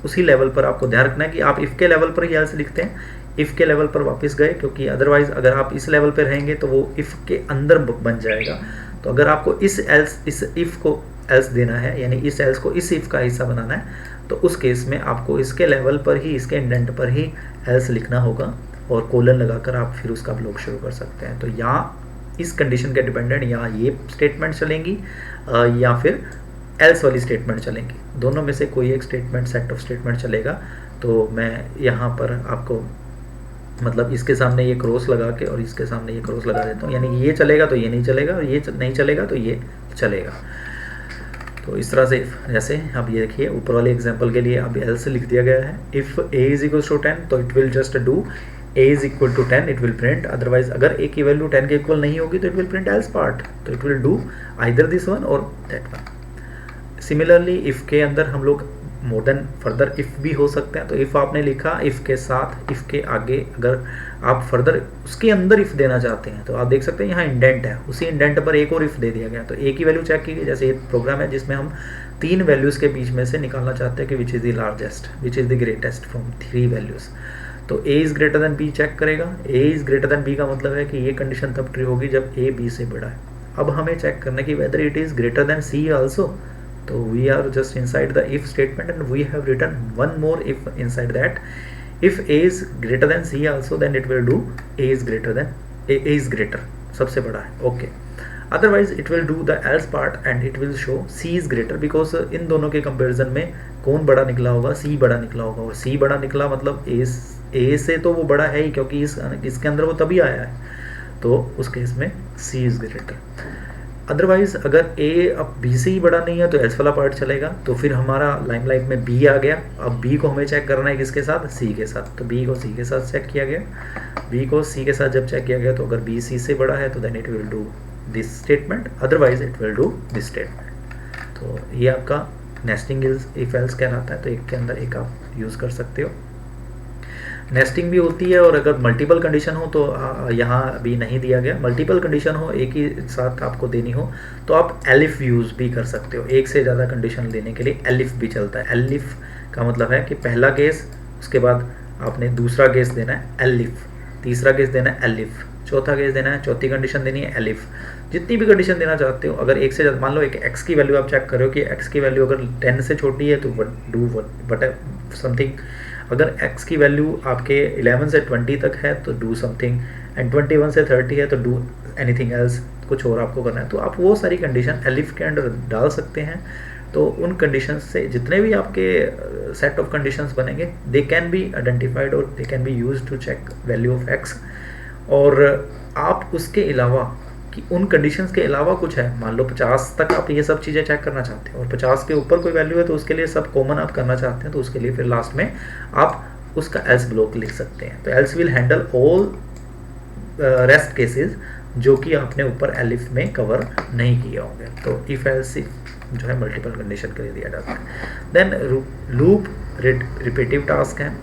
उसी लेवल पर आपको ध्यान रखना है कि आप इफ़ के लेवल पर ही एल्स लिखते हैं, इफ़ के लेवल पर वापस गए, क्योंकि अदरवाइज़ अगर आप इस लेवल पर रहेंगे तो वो इफ़ के अंदर बन जाएगा। तो अगर आपको इस इफ़ को एल्स देना है, यानी इस एल्स को इस इफ़ का हिस्सा बनाना है, तो उस केस में आपको इसके लेवल पर ही, इसके इंडेंट पर ही एल्स लिखना होगा और कोलन लगाकर आप फिर उसका ब्लॉक शुरू कर सकते हैं। तो यहाँ इस कंडीशन के डिपेंडेंट यहाँ ये स्टेटमेंट चलेंगी या फिर एल्स वाली स्टेटमेंट चलेंगी, दोनों में से कोई एक स्टेटमेंट, सेट ऑफ स्टेटमेंट चलेगा। तो मैं यहाँ पर आपको मतलब इसके सामने ये क्रॉस लगा के और इसके सामने ये क्रॉस लगा देता हूँ, यानी ये चलेगा तो ये नहीं चलेगा और ये नहीं चलेगा तो ये चलेगा। तो इस तरह से जैसे अब ये देखिए ऊपर वाले एग्जांपल के लिए अब एल्स लिख दिया गया है। If a is equal to 10 तो it will just do a is equal to 10, it will print. Otherwise अगर a की वैल्यू 10 के इक्वल नहीं होगी तो it will print else part, तो it will do either this one और that one. Similarly if के अंदर हम लोग मोर देन फर्दर इफ़ भी हो सकते हैं। तो इफ़ आपने लिखा, इफ़ के साथ इफ़ के आगे अगर आप फर्दर उसके अंदर इफ़ देना चाहते हैं तो आप देख सकते हैं यहाँ इंडेंट है, उसी इंडेंट पर एक और इफ़ दे दिया गया। तो ए की वैल्यू चेक कीजिए, जैसे एक प्रोग्राम है जिसमें हम 3 वैल्यूज़ के बीच में से निकालना चाहते हैं कि which is the largest, which is the greatest from 3 values. तो a is greater than b check करेगा। A is greater than b का मतलब है कि ये कंडीशन तब ट्रू होगी जब ए बी से बड़ा है। अब हमें चेक करना है कि whether it is greater than C also. तो we are just inside the if statement and we have written one more if inside that. If a is greater than c also, then it will do a is greater than a is greater, सबसे बड़ा है, okay. Otherwise it will do the else part and it will show c is greater, because इन दोनों के comparison में कौन बड़ा निकला होगा, c बड़ा निकला होगा। और c बड़ा निकला मतलब a से तो वो बड़ा है ही, क्योंकि इसके अंदर वो तभी आया है, तो उस केस में c is greater। अदरवाइज अगर a अब b से ही बड़ा नहीं है तो एल्स वाला पार्ट चलेगा। तो फिर हमारा लाइमलाइट में b आ गया। अब b को हमें चेक करना है किसके साथ, c के साथ। तो b को c के साथ चेक किया गया। b को c के साथ जब चेक किया गया तो अगर b c से बड़ा है तो then it will do this statement, otherwise it will do this statement. तो ये आपका नेस्टिंग इफ एल्स कहलाता है। तो एक के अंदर एक आप यूज़ कर सकते हो। नेस्टिंग भी होती है, और अगर मल्टीपल कंडीशन हो तो यहाँ भी नहीं दिया गया। मल्टीपल कंडीशन हो, एक ही साथ आपको देनी हो, तो आप एलिफ यूज़ भी कर सकते हो। एक से ज़्यादा कंडीशन देने के लिए एलिफ भी चलता है। एलिफ का मतलब है कि पहला केस, उसके बाद आपने दूसरा केस देना है एलिफ, तीसरा केस देना है एलिफ, चौथा केस देना है, चौथी कंडीशन देनी है एलिफ। जितनी भी कंडीशन देना चाहते हो, अगर एक से ज़्यादा, मान लो एक एक्स की वैल्यू आप चेक करो कि एक्स की वैल्यू अगर 10 से छोटी है तो डू वट समथिंग। अगर x की वैल्यू आपके 11 से 20 तक है तो डू समथिंग, एंड 21 से 30 है तो डू एनीथिंग एल्स, कुछ और आपको करना है। तो आप वो सारी कंडीशन एलिफ के अंडर डाल सकते हैं। तो उन कंडीशंस से जितने भी आपके सेट ऑफ कंडीशंस बनेंगे, दे कैन बी आइडेंटिफाइड और they can be used to check value of x। और आप उसके अलावा कि उन कंडीशंस के अलावा कुछ है, मान लो 50 तक आप ये सब चीज़ें चेक करना चाहते हैं और 50 के ऊपर कोई वैल्यू है तो उसके लिए सब कॉमन आप करना चाहते हैं, तो उसके लिए फिर लास्ट में आप उसका एल्स ब्लॉक लिख सकते हैं। तो else will handle all rest cases जो कि आपने ऊपर एलिफ में कवर नहीं किए होंगे। तो इफ एल्स जो है मल्टीपल कंडीशन के लिए दिया जाता है। देन लूप रिपीटिव टास्क है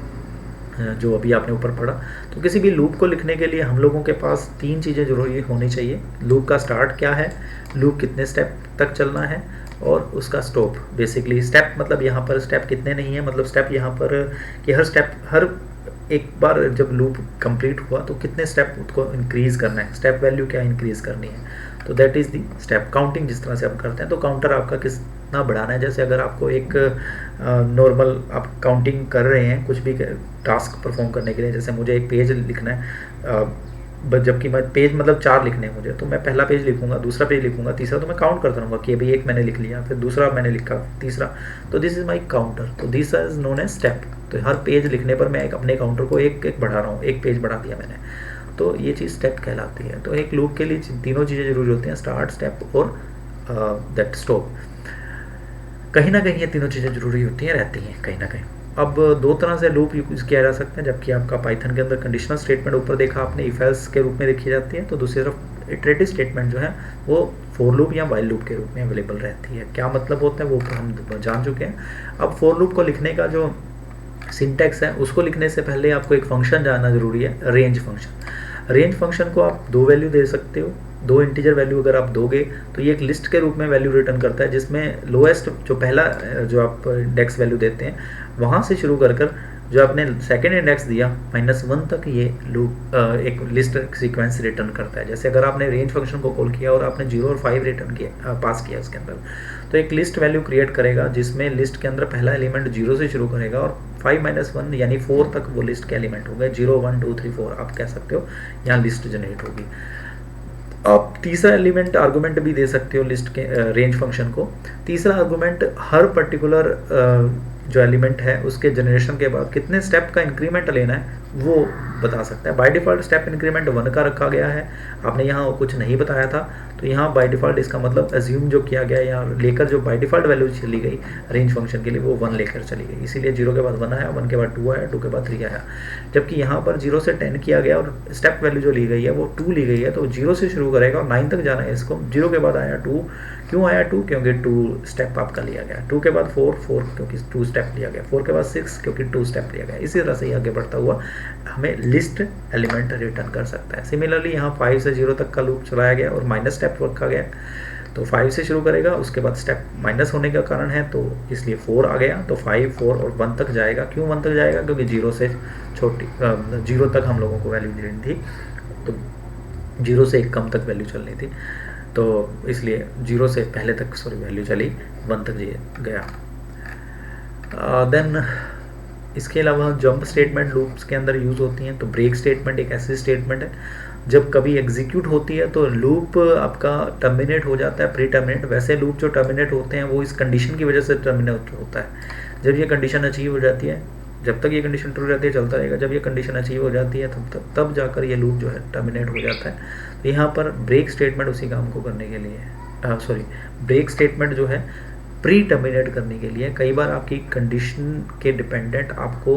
जो अभी आपने ऊपर पढ़ा। तो किसी भी लूप को लिखने के लिए हम लोगों के पास 3 चीज़ें जरूरी होनी चाहिए। लूप का स्टार्ट क्या है, लूप कितने स्टेप तक चलना है, और उसका स्टॉप। बेसिकली स्टेप मतलब यहाँ पर स्टेप कितने नहीं है, मतलब स्टेप यहाँ पर कि हर स्टेप, हर एक बार जब लूप कंप्लीट हुआ तो कितने स्टेप उसको इंक्रीज़ करना है, स्टेप वैल्यू क्या इंक्रीज़ करनी है। तो that is the step counting. जिस तरह से हम करते हैं तो काउंटर आपका कितना बढ़ाना है। जैसे अगर आपको एक नॉर्मल आप काउंटिंग कर रहे हैं कुछ भी टास्क परफॉर्म करने के लिए, जैसे मुझे एक पेज लिखना है, जबकि मैं पेज मतलब 4 लिखने हैं मुझे, तो मैं पहला पेज लिखूंगा, दूसरा पेज लिखूंगा, तीसरा, तो मैं काउंट करता रहूँगा कि अभी एक मैंने लिख लिया, फिर दूसरा मैंने लिखा, तीसरा, तो दिस इज़ माई काउंटर। तो this is known as step. तो हर पेज लिखने पर मैं अपने काउंटर को एक एक बढ़ा रहा हूँ, एक पेज बढ़ा दिया मैंने, तो ये चीज़ स्टेप कहलाती है। तो एक लूप के लिए तीनों चीज़ें जरूरी होती हैं, स्टार्ट, स्टेप और दैट स्टॉप। कहीं ना कहीं ये तीनों चीज़ें जरूरी होती हैं, रहती हैं कहीं ना कहीं। अब 2 तरह से लूप यूज़ किया जा सकता है। जबकि आपका पाइथन के अंदर कंडीशनल स्टेटमेंट ऊपर देखा आपने इफ एल्स के रूप में देखी जाती है, तो दूसरी तरफ इटरेटिव स्टेटमेंट जो है वो फॉर लूप या वाइल लूप के रूप में अवेलेबल रहती है। क्या मतलब होता है वो हम जान चुके हैं। अब फॉर लूप को लिखने का जो सिंटैक्स है उसको लिखने से पहले आपको एक फंक्शन जानना जरूरी है, रेंज फंक्शन। रेंज फंक्शन को आप दो वैल्यू दे सकते हो, दो इंटीजर वैल्यू अगर आप दोगे तो ये एक लिस्ट के रूप में वैल्यू रिटर्न करता है, जिसमें लोएस्ट जो पहला जो आप इंडेक्स वैल्यू देते हैं वहाँ से शुरू कर कर जो आपने सेकेंड इंडेक्स दिया -1 तक ये लूप एक लिस्ट सीक्वेंस रिटर्न करता है। जैसे अगर आपने रेंज फंक्शन को कॉल किया और आपने 0 और 5 रिटर्न किया, पास किया उसके अंदर, तो एक लिस्ट वैल्यू क्रिएट करेगा जिसमें लिस्ट के अंदर पहला एलिमेंट 0 से शुरू करेगा और 5 - 1 यानी 4 तक वो लिस्ट के एलिमेंट हो गए, 0 1 2 3 4 आप कह सकते हो, यहाँ लिस्ट जनरेट होगी। आप तीसरा एलिमेंट आर्गुमेंट भी दे सकते हो लिस्ट के रेंज फंक्शन को। तीसरा आर्गुमेंट हर पर्टिकुलर जो एलिमेंट है उसके जनरेशन के बाद कितने स्टेप का इंक्रीमेंट लेना है वो बता सकता है। बाय डिफ़ॉल्ट स्टेप इंक्रीमेंट 1 का रखा गया है, आपने यहाँ कुछ नहीं बताया था, तो यहाँ बाय डिफ़ॉल्ट इसका मतलब एज्यूम जो किया गया या लेकर जो बाय डिफ़ॉल्ट वैल्यू चली गई रेंज फंक्शन के लिए वो 1 लेकर चली गई, इसीलिए 0 के बाद 1 आया, 1 के बाद 2 आया, 2 के बाद 3 आया। जबकि यहाँ पर 0 से 10 किया गया और स्टेप वैल्यू जो ली गई है वो 2 ली गई है, तो 0 से शुरू करेगा और 9 तक जाना है इसको। 0 के बाद आया 2, क्यों आया 2? क्योंकि 2 स्टेप आपका लिया गया। 2 के बाद 4 क्योंकि 2 स्टेप लिया गया। 4 के बाद 6 क्योंकि 2 स्टेप लिया गया। इसी तरह से ये आगे बढ़ता हुआ हमें लिस्ट एलिमेंट रिटर्न कर सकता है। सिमिलरली यहाँ 5 से 0 तक का लूप चलाया गया और माइनस स्टेप रखा गया, तो 5 से शुरू करेगा, उसके बाद स्टेप माइनस होने का कारण है तो इसलिए 4 आ गया, तो 5 4 और 1 तक जाएगा। क्यों 1 तक जाएगा? क्योंकि 0 से छोटी 0 तक हम लोगों को वैल्यू देनी थी, तो 0 से 1 कम तक वैल्यू चलनी थी, तो इसलिए 0 से पहले तक वैल्यू चली, 1 तक गया। देन इसके अलावा जंप स्टेटमेंट लूप्स के अंदर यूज़ होती हैं। तो ब्रेक स्टेटमेंट एक ऐसी स्टेटमेंट है जब कभी एग्जीक्यूट होती है तो लूप आपका टर्मिनेट हो जाता है, प्री टर्मिनेट। वैसे लूप जो टर्मिनेट होते हैं वो इस कंडीशन की वजह से टर्मिनेट होता है। जब ये कंडीशन अचीव हो जाती है, जब तक ये कंडीशन ट्रू रहती है चलता रहेगा, जब ये कंडीशन अचीव हो जाती है तब जाकर ये लूप जो है टर्मिनेट हो जाता है। तो यहाँ पर ब्रेक स्टेटमेंट उसी काम को करने के लिए ब्रेक स्टेटमेंट जो है प्री टर्मिनेट करने के लिए। कई बार आपकी कंडीशन के डिपेंडेंट आपको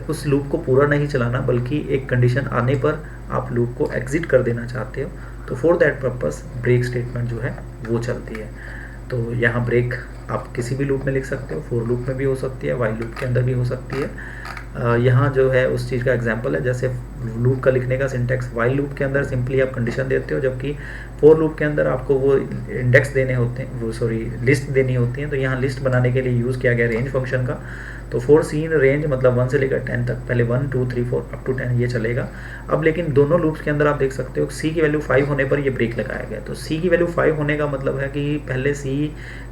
उस लूप को पूरा नहीं चलाना, बल्कि एक कंडीशन आने पर आप लूप को एग्जिट कर देना चाहते हो, तो for that purpose break statement जो है वो चलती है। तो यहाँ ब्रेक आप किसी भी लूप में लिख सकते हो, फोर लूप में भी हो सकती है, वाइल लूप के अंदर भी हो सकती है। यहाँ जो है उस चीज़ का एग्जांपल है, जैसे लूप का लिखने का सिंटैक्स, वाइल लूप के अंदर सिंपली आप कंडीशन देते हो, जबकि फोर लूप के अंदर आपको वो इंडेक्स देने होते हैं, लिस्ट देनी होती है। तो यहाँ लिस्ट बनाने के लिए यूज़ किया गया रेंज फंक्शन का। तो फोर सीन रेंज मतलब 1 से लेकर 10 तक, पहले 1 2 3 4 अप टू 10 ये चलेगा। अब लेकिन दोनों लूप्स के अंदर आप देख सकते हो सी की वैल्यू 5 होने पर ये ब्रेक लगाया गया। तो सी की वैल्यू 5 होने का मतलब है कि पहले सी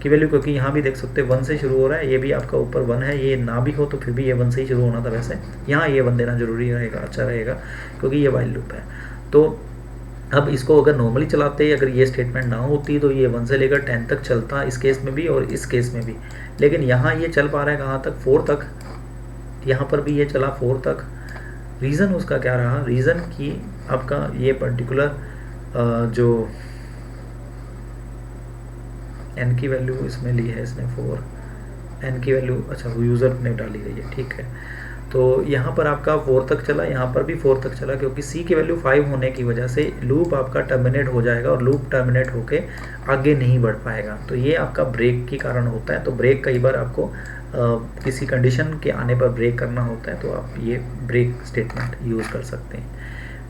की वैल्यू, क्योंकि यहाँ भी देख सकते हो 1 से शुरू हो रहा है, ये भी आपका ऊपर 1 है, ये ना भी हो तो फिर भी ये 1 से ही शुरू होना था। वैसे यहाँ ये 1 देना जरूरी रहेगा, अच्छा रहेगा, क्योंकि ये वाइल लूप है। तो अब इसको अगर नॉर्मली चलाते, अगर ये स्टेटमेंट ना होती तो ये 1 से लेकर 10 तक चलता, इस केस में भी और इस केस में भी। लेकिन यहाँ ये चल पा रहा है कहाँ तक? 4 तक। यहाँ पर भी ये चला 4 तक। रीज़न उसका क्या रहा? रीज़न कि आपका ये पर्टिकुलर जो n की वैल्यू इसमें ली है इसने 4, n की वैल्यू अच्छा यूज़र ने डाली गई है, ठीक है। तो यहाँ पर आपका 4 तक चला, यहाँ पर भी 4 तक चला, क्योंकि c की वैल्यू 5 होने की वजह से लूप आपका टर्मिनेट हो जाएगा और लूप टर्मिनेट होके आगे नहीं बढ़ पाएगा। तो ये आपका ब्रेक के कारण होता है। तो ब्रेक कई बार आपको किसी कंडीशन के आने पर ब्रेक करना होता है, तो आप ये ब्रेक स्टेटमेंट यूज़ कर सकते हैं।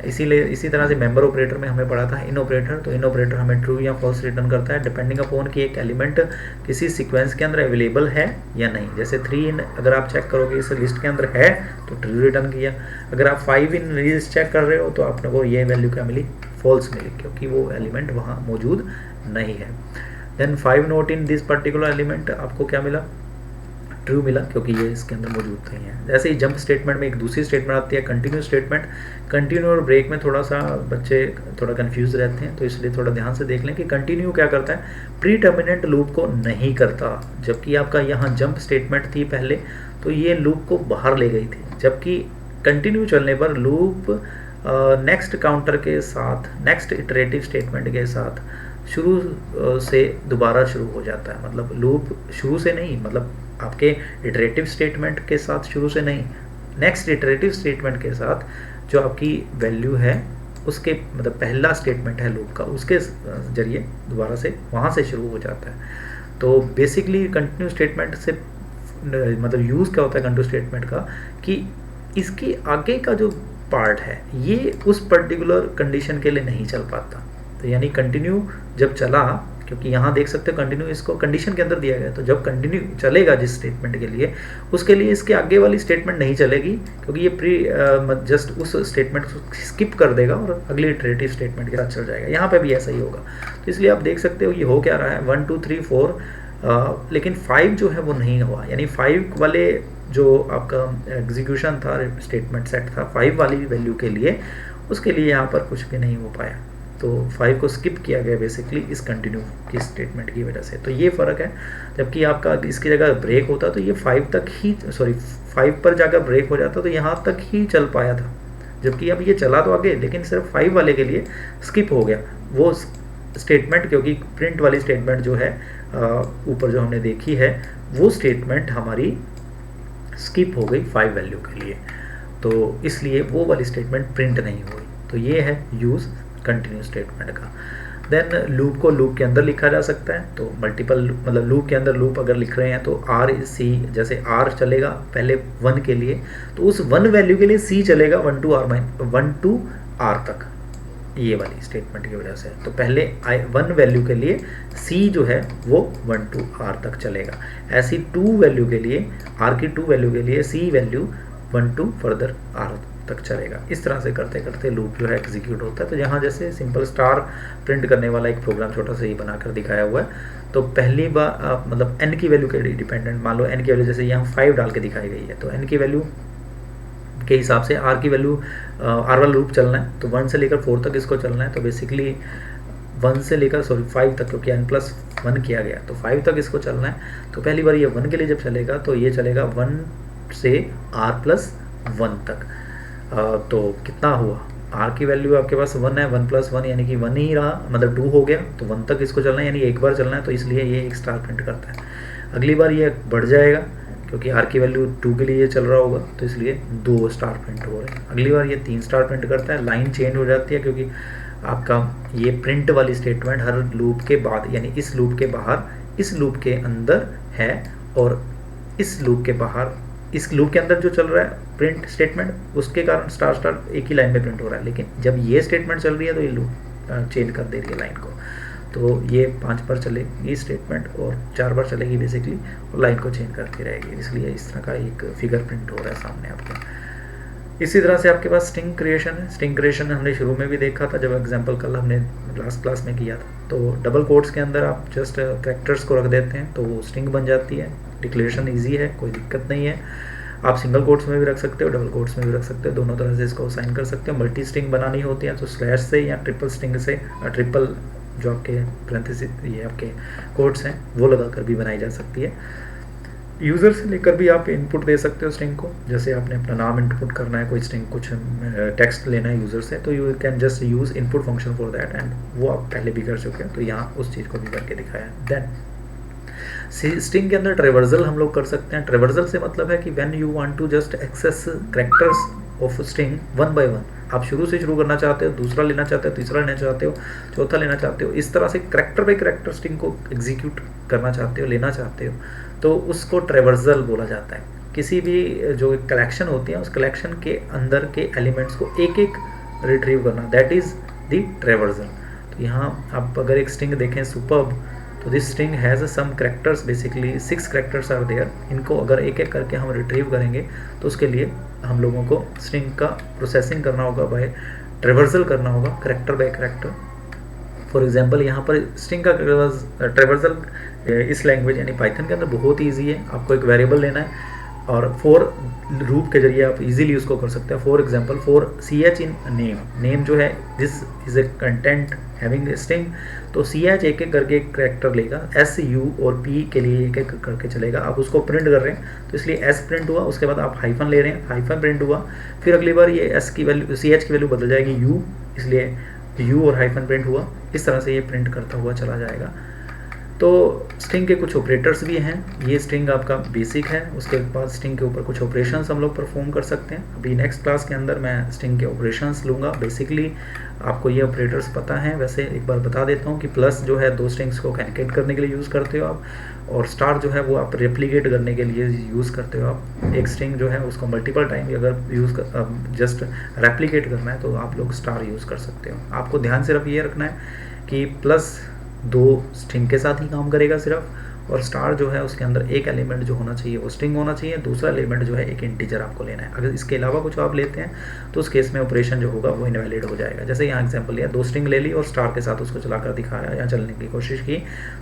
इसीलिए इसी तरह से मेंबर ऑपरेटर में हमें पढ़ा था इन ऑपरेटर। तो इन ऑपरेटर हमें ट्रू या फॉल्स रिटर्न करता है डिपेंडिंग अपॉन कि एक एलिमेंट किसी सीक्वेंस के अंदर अवेलेबल है या नहीं। जैसे 3 इन अगर आप चेक करोगे इस लिस्ट के अंदर है तो ट्रू रिटर्न किया। अगर आप 5 इन लिस्ट चेक कर रहे हो तो आपने को ये वैल्यू क्या मिली? फॉल्स मिली, क्योंकि वो एलिमेंट वहाँ मौजूद नहीं है। Then 5 not in this particular element, आपको क्या मिला? ट्रू मिला, क्योंकि ये इसके अंदर मौजूद नहीं है। जैसे ही जंप स्टेटमेंट में एक दूसरी स्टेटमेंट आती है कंटिन्यू स्टेटमेंट। कंटिन्यू और ब्रेक में थोड़ा सा बच्चे थोड़ा कंफ्यूज रहते हैं, तो इसलिए थोड़ा ध्यान से देख लें कि कंटिन्यू क्या करता है? प्री टर्मिनेंट लूप को नहीं करता। जबकि आपका यहाँ जंप स्टेटमेंट थी पहले, तो ये लूप को बाहर ले गई थी, जबकि कंटिन्यू चलने पर लूप नेक्स्ट काउंटर के साथ, नेक्स्ट इटरेटिव स्टेटमेंट के साथ शुरू से दोबारा शुरू हो जाता है। मतलब लूप शुरू से नहीं, मतलब आपके इटरेटिव स्टेटमेंट के साथ शुरू से नहीं, नेक्स्ट इटरेटिव स्टेटमेंट के साथ जो आपकी वैल्यू है उसके, मतलब पहला स्टेटमेंट है लूप का, उसके जरिए दोबारा से वहाँ से शुरू हो जाता है। तो बेसिकली कंटिन्यू स्टेटमेंट से मतलब यूज़ क्या होता है कंटिन्यू स्टेटमेंट का, कि इसके आगे का जो पार्ट है ये उस पर्टिकुलर कंडीशन के लिए नहीं चल पाता। तो यानी कंटिन्यू जब चला, क्योंकि यहाँ देख सकते हो कंटिन्यू इसको कंडीशन के अंदर दिया गया, तो जब कंटिन्यू चलेगा जिस स्टेटमेंट के लिए, उसके लिए इसके आगे वाली स्टेटमेंट नहीं चलेगी, क्योंकि ये जस्ट उस स्टेटमेंट को स्किप कर देगा और अगली इटरेटिव स्टेटमेंट के साथ चल जाएगा। यहाँ पे भी ऐसा ही होगा। तो इसलिए आप देख सकते हो ये हो क्या रहा है 1 2 3 4, लेकिन 5 जो है वो नहीं हुआ। यानी 5 वाले जो आपका एग्जीक्यूशन था, स्टेटमेंट सेट था 5 वाली वैल्यू के लिए, उसके लिए यहाँ पर कुछ भी नहीं हो पाया। तो 5 को स्किप किया गया बेसिकली इस कंटिन्यू की स्टेटमेंट की वजह से। तो ये फ़र्क है। जबकि आपका इसकी जगह ब्रेक होता तो ये 5 तक ही, सॉरी 5 पर जाकर ब्रेक हो जाता तो यहाँ तक ही चल पाया था। जबकि अब ये चला तो आगे, लेकिन सिर्फ 5 वाले के लिए स्किप हो गया वो स्टेटमेंट, क्योंकि प्रिंट वाली स्टेटमेंट जो है ऊपर जो हमने देखी है वो स्टेटमेंट हमारी स्किप हो गई 5 वैल्यू के लिए, तो इसलिए वो वाली स्टेटमेंट प्रिंट नहीं हुई। तो ये है यूज़ कंटिन्यू स्टेटमेंट का। देन लूप को लूप के अंदर लिखा जा सकता है। तो मल्टीपल, मतलब लूप के अंदर लूप अगर लिख रहे हैं तो आर सी, जैसे आर चलेगा पहले 1 के लिए, तो उस 1 वैल्यू के लिए सी चलेगा 1 to r तक, ये वाली स्टेटमेंट की वजह से। तो पहले 1 वैल्यू के लिए सी जो है वो 1 to r तक चलेगा। ऐसी 2 वैल्यू के लिए, r की 2 वैल्यू के लिए सी वैल्यू 1 to फर्दर r तक चलेगा। इस तरह से करते करते लूप जो है एग्जीक्यूट होता है। तो यहाँ जैसे सिंपल स्टार प्रिंट करने वाला एक प्रोग्राम छोटा सा ही बनाकर दिखाया हुआ है। तो पहली बार मतलब n की वैल्यू के डिपेंडेंट, मान लो n की वैल्यू जैसे यहाँ 5 डाल के दिखाई गई है, तो n की वैल्यू के हिसाब से r की वैल्यू, r वाला लूप चलना है तो 1 से लेकर 4 तक इसको चलना है। तो बेसिकली 1 से लेकर 5 तक, क्योंकि n+1 किया गया तो 5 तक इसको चलना है। तो पहली बार ये 1 के लिए जब चलेगा तो ये चलेगा 1 से r+1 तक। तो कितना हुआ, r की वैल्यू आपके पास 1 है, 1+1 यानी कि 1 ही रहा, मतलब 2 हो गया। तो 1 तक इसको चलना है, यानी एक बार चलना है, तो इसलिए ये एक स्टार प्रिंट करता है। अगली बार ये बढ़ जाएगा, क्योंकि r की वैल्यू 2 के लिए ये चल रहा होगा, तो इसलिए 2 स्टार प्रिंट हो रहे हैं। अगली बार ये 3 स्टार प्रिंट करता है, लाइन चेंज हो जाती है, क्योंकि आपका ये प्रिंट वाली स्टेटमेंट हर लूप के बाद, यानी इस लूप के बाहर, इस लूप के अंदर है, और इस लूप के बाहर, इस लूप के अंदर जो चल रहा है प्रिंट स्टेटमेंट, उसके कारण स्टार स्टार एक ही लाइन में प्रिंट हो रहा है। लेकिन जब ये स्टेटमेंट चल रही है तो ये लूप चेंज कर दे रही है लाइन को। तो ये 5 बार चलेगी स्टेटमेंट और 4 बार चलेगी बेसिकली, और लाइन को चेंज करती रहेगी। इसलिए इस तरह का एक फिगर प्रिंट हो रहा है सामने आपके। इसी तरह से आपके पास स्ट्रिंग क्रिएशन है। स्ट्रिंग क्रिएशन हमने शुरू में भी देखा था, जब एग्जांपल कल हमने लास्ट क्लास में किया था। तो डबल कोट्स के अंदर आप जस्ट कैरेक्टर्स को रख देते हैं तो वो स्ट्रिंग बन जाती है। डिक्लेरेशन ईजी है, कोई दिक्कत नहीं है। आप सिंगल कोट्स में भी रख सकते हो, डबल कोट्स में भी रख सकते हो, दोनों तरह से इसको असाइन कर सकते हो। मल्टी स्ट्रिंग बनानी होती है तो स्लैश से या ट्रिपल स्ट्रिंग से, ट्रिपल जो आपके पैरेंथेसिस ये आपके कोट्स हैं वो लगाकर भी बनाई जा सकती है। यूज़र से लेकर भी आप इनपुट दे सकते हो स्ट्रिंग को। जैसे आपने अपना नाम इनपुट करना है, कोई स्ट्रिंग कुछ टेक्स्ट लेना है यूज़र से, तो you can just use input function for that, and वो आप पहले भी कर चुके हो, तो यहाँ उस चीज़ को भी करके दिखाया। देन स्ट्रिंग के अंदर ट्रेवर्सल हम लोग कर सकते हैं। ट्रेवर्सल से मतलब है कि when you want to just access characters of string 1 by 1, आप शुरू से शुरू करना चाहते हो, दूसरा लेना चाहते हो, तीसरा लेना चाहते हो, चौथा लेना चाहते हो, इस तरह से कैरेक्टर बाय कैरेक्टर स्ट्रिंग को एग्जीक्यूट करना चाहते हो, लेना चाहते हो, तो उसको ट्रेवर्सल बोला जाता है। किसी भी जो कलेक्शन होती है उस कलेक्शन के अंदर के एलिमेंट्स को एक एक रिट्रीव करना, दैट इज़ द ट्रेवर्सल। तो यहाँ आप अगर एक स्ट्रिंग देखें सुपर्ब, तो this string has some characters, basically 6 characters are there. इनको अगर एक एक करके हम रिट्रीव करेंगे तो उसके लिए हम लोगों को स्ट्रिंग का प्रोसेसिंग करना होगा, बाय ट्रेवर्सल करना होगा character bye character. For example यहाँ पर स्ट्रिंग का ट्रेवर्सल इस लैंग्वेज यानी पाइथन के अंदर बहुत ईजी है। आपको एक वेरिएबल लेना है और फॉर लूप के जरिए आप इजीली उसको कर सकते हैं। For example for ch in name, name जो है this is a content having string, तो ch एक एक करके एक कैरेक्टर लेगा, s u और p के लिए एक एक करके चलेगा। आप उसको प्रिंट कर रहे हैं तो इसलिए s प्रिंट हुआ, उसके बाद आप हाइफन ले रहे हैं, हाइफन प्रिंट हुआ, फिर अगली बार ये s की वैल्यू ch की वैल्यू बदल जाएगी u, इसलिए u और हाइफन प्रिंट हुआ। इस तरह से ये प्रिंट करता हुआ चला जाएगा। तो स्ट्रिंग के कुछ ऑपरेटर्स भी हैं। ये स्ट्रिंग आपका बेसिक है, उसके बाद स्ट्रिंग के ऊपर कुछ ऑपरेशंस हम लोग परफॉर्म कर सकते हैं। अभी नेक्स्ट क्लास के अंदर मैं स्ट्रिंग के ऑपरेशंस लूँगा। बेसिकली आपको ये ऑपरेटर्स पता हैं, वैसे एक बार बता देता हूँ कि प्लस जो है 2 स्ट्रिंग्स को कॉन्केट करने के लिए यूज़ करते हो आप, और स्टार जो है वो आप रेप्लिकेट करने के लिए यूज़ करते हो आप। एक स्ट्रिंग जो है उसको मल्टीपल टाइम अगर जस्ट रेप्लिकेट करना है तो आप लोग स्टार यूज़ कर सकते हो। आपको ध्यान सिर्फ ये रखना है कि प्लस 2 स्ट्रिंग के साथ ही काम करेगा सिर्फ, और स्टार जो है उसके अंदर एक एलिमेंट जो होना चाहिए वो स्ट्रिंग होना चाहिए, दूसरा एलिमेंट जो है एक इंटीजर आपको लेना है। अगर इसके अलावा कुछ आप लेते हैं तो उस केस में ऑपरेशन जो होगा वो इनवैलिड हो जाएगा। जैसे यहाँ एग्जांपल लिया, 2 स्ट्रिंग ले ली और स्टार के साथ उसको चलाकर दिखाया या चलने की कोशिश की,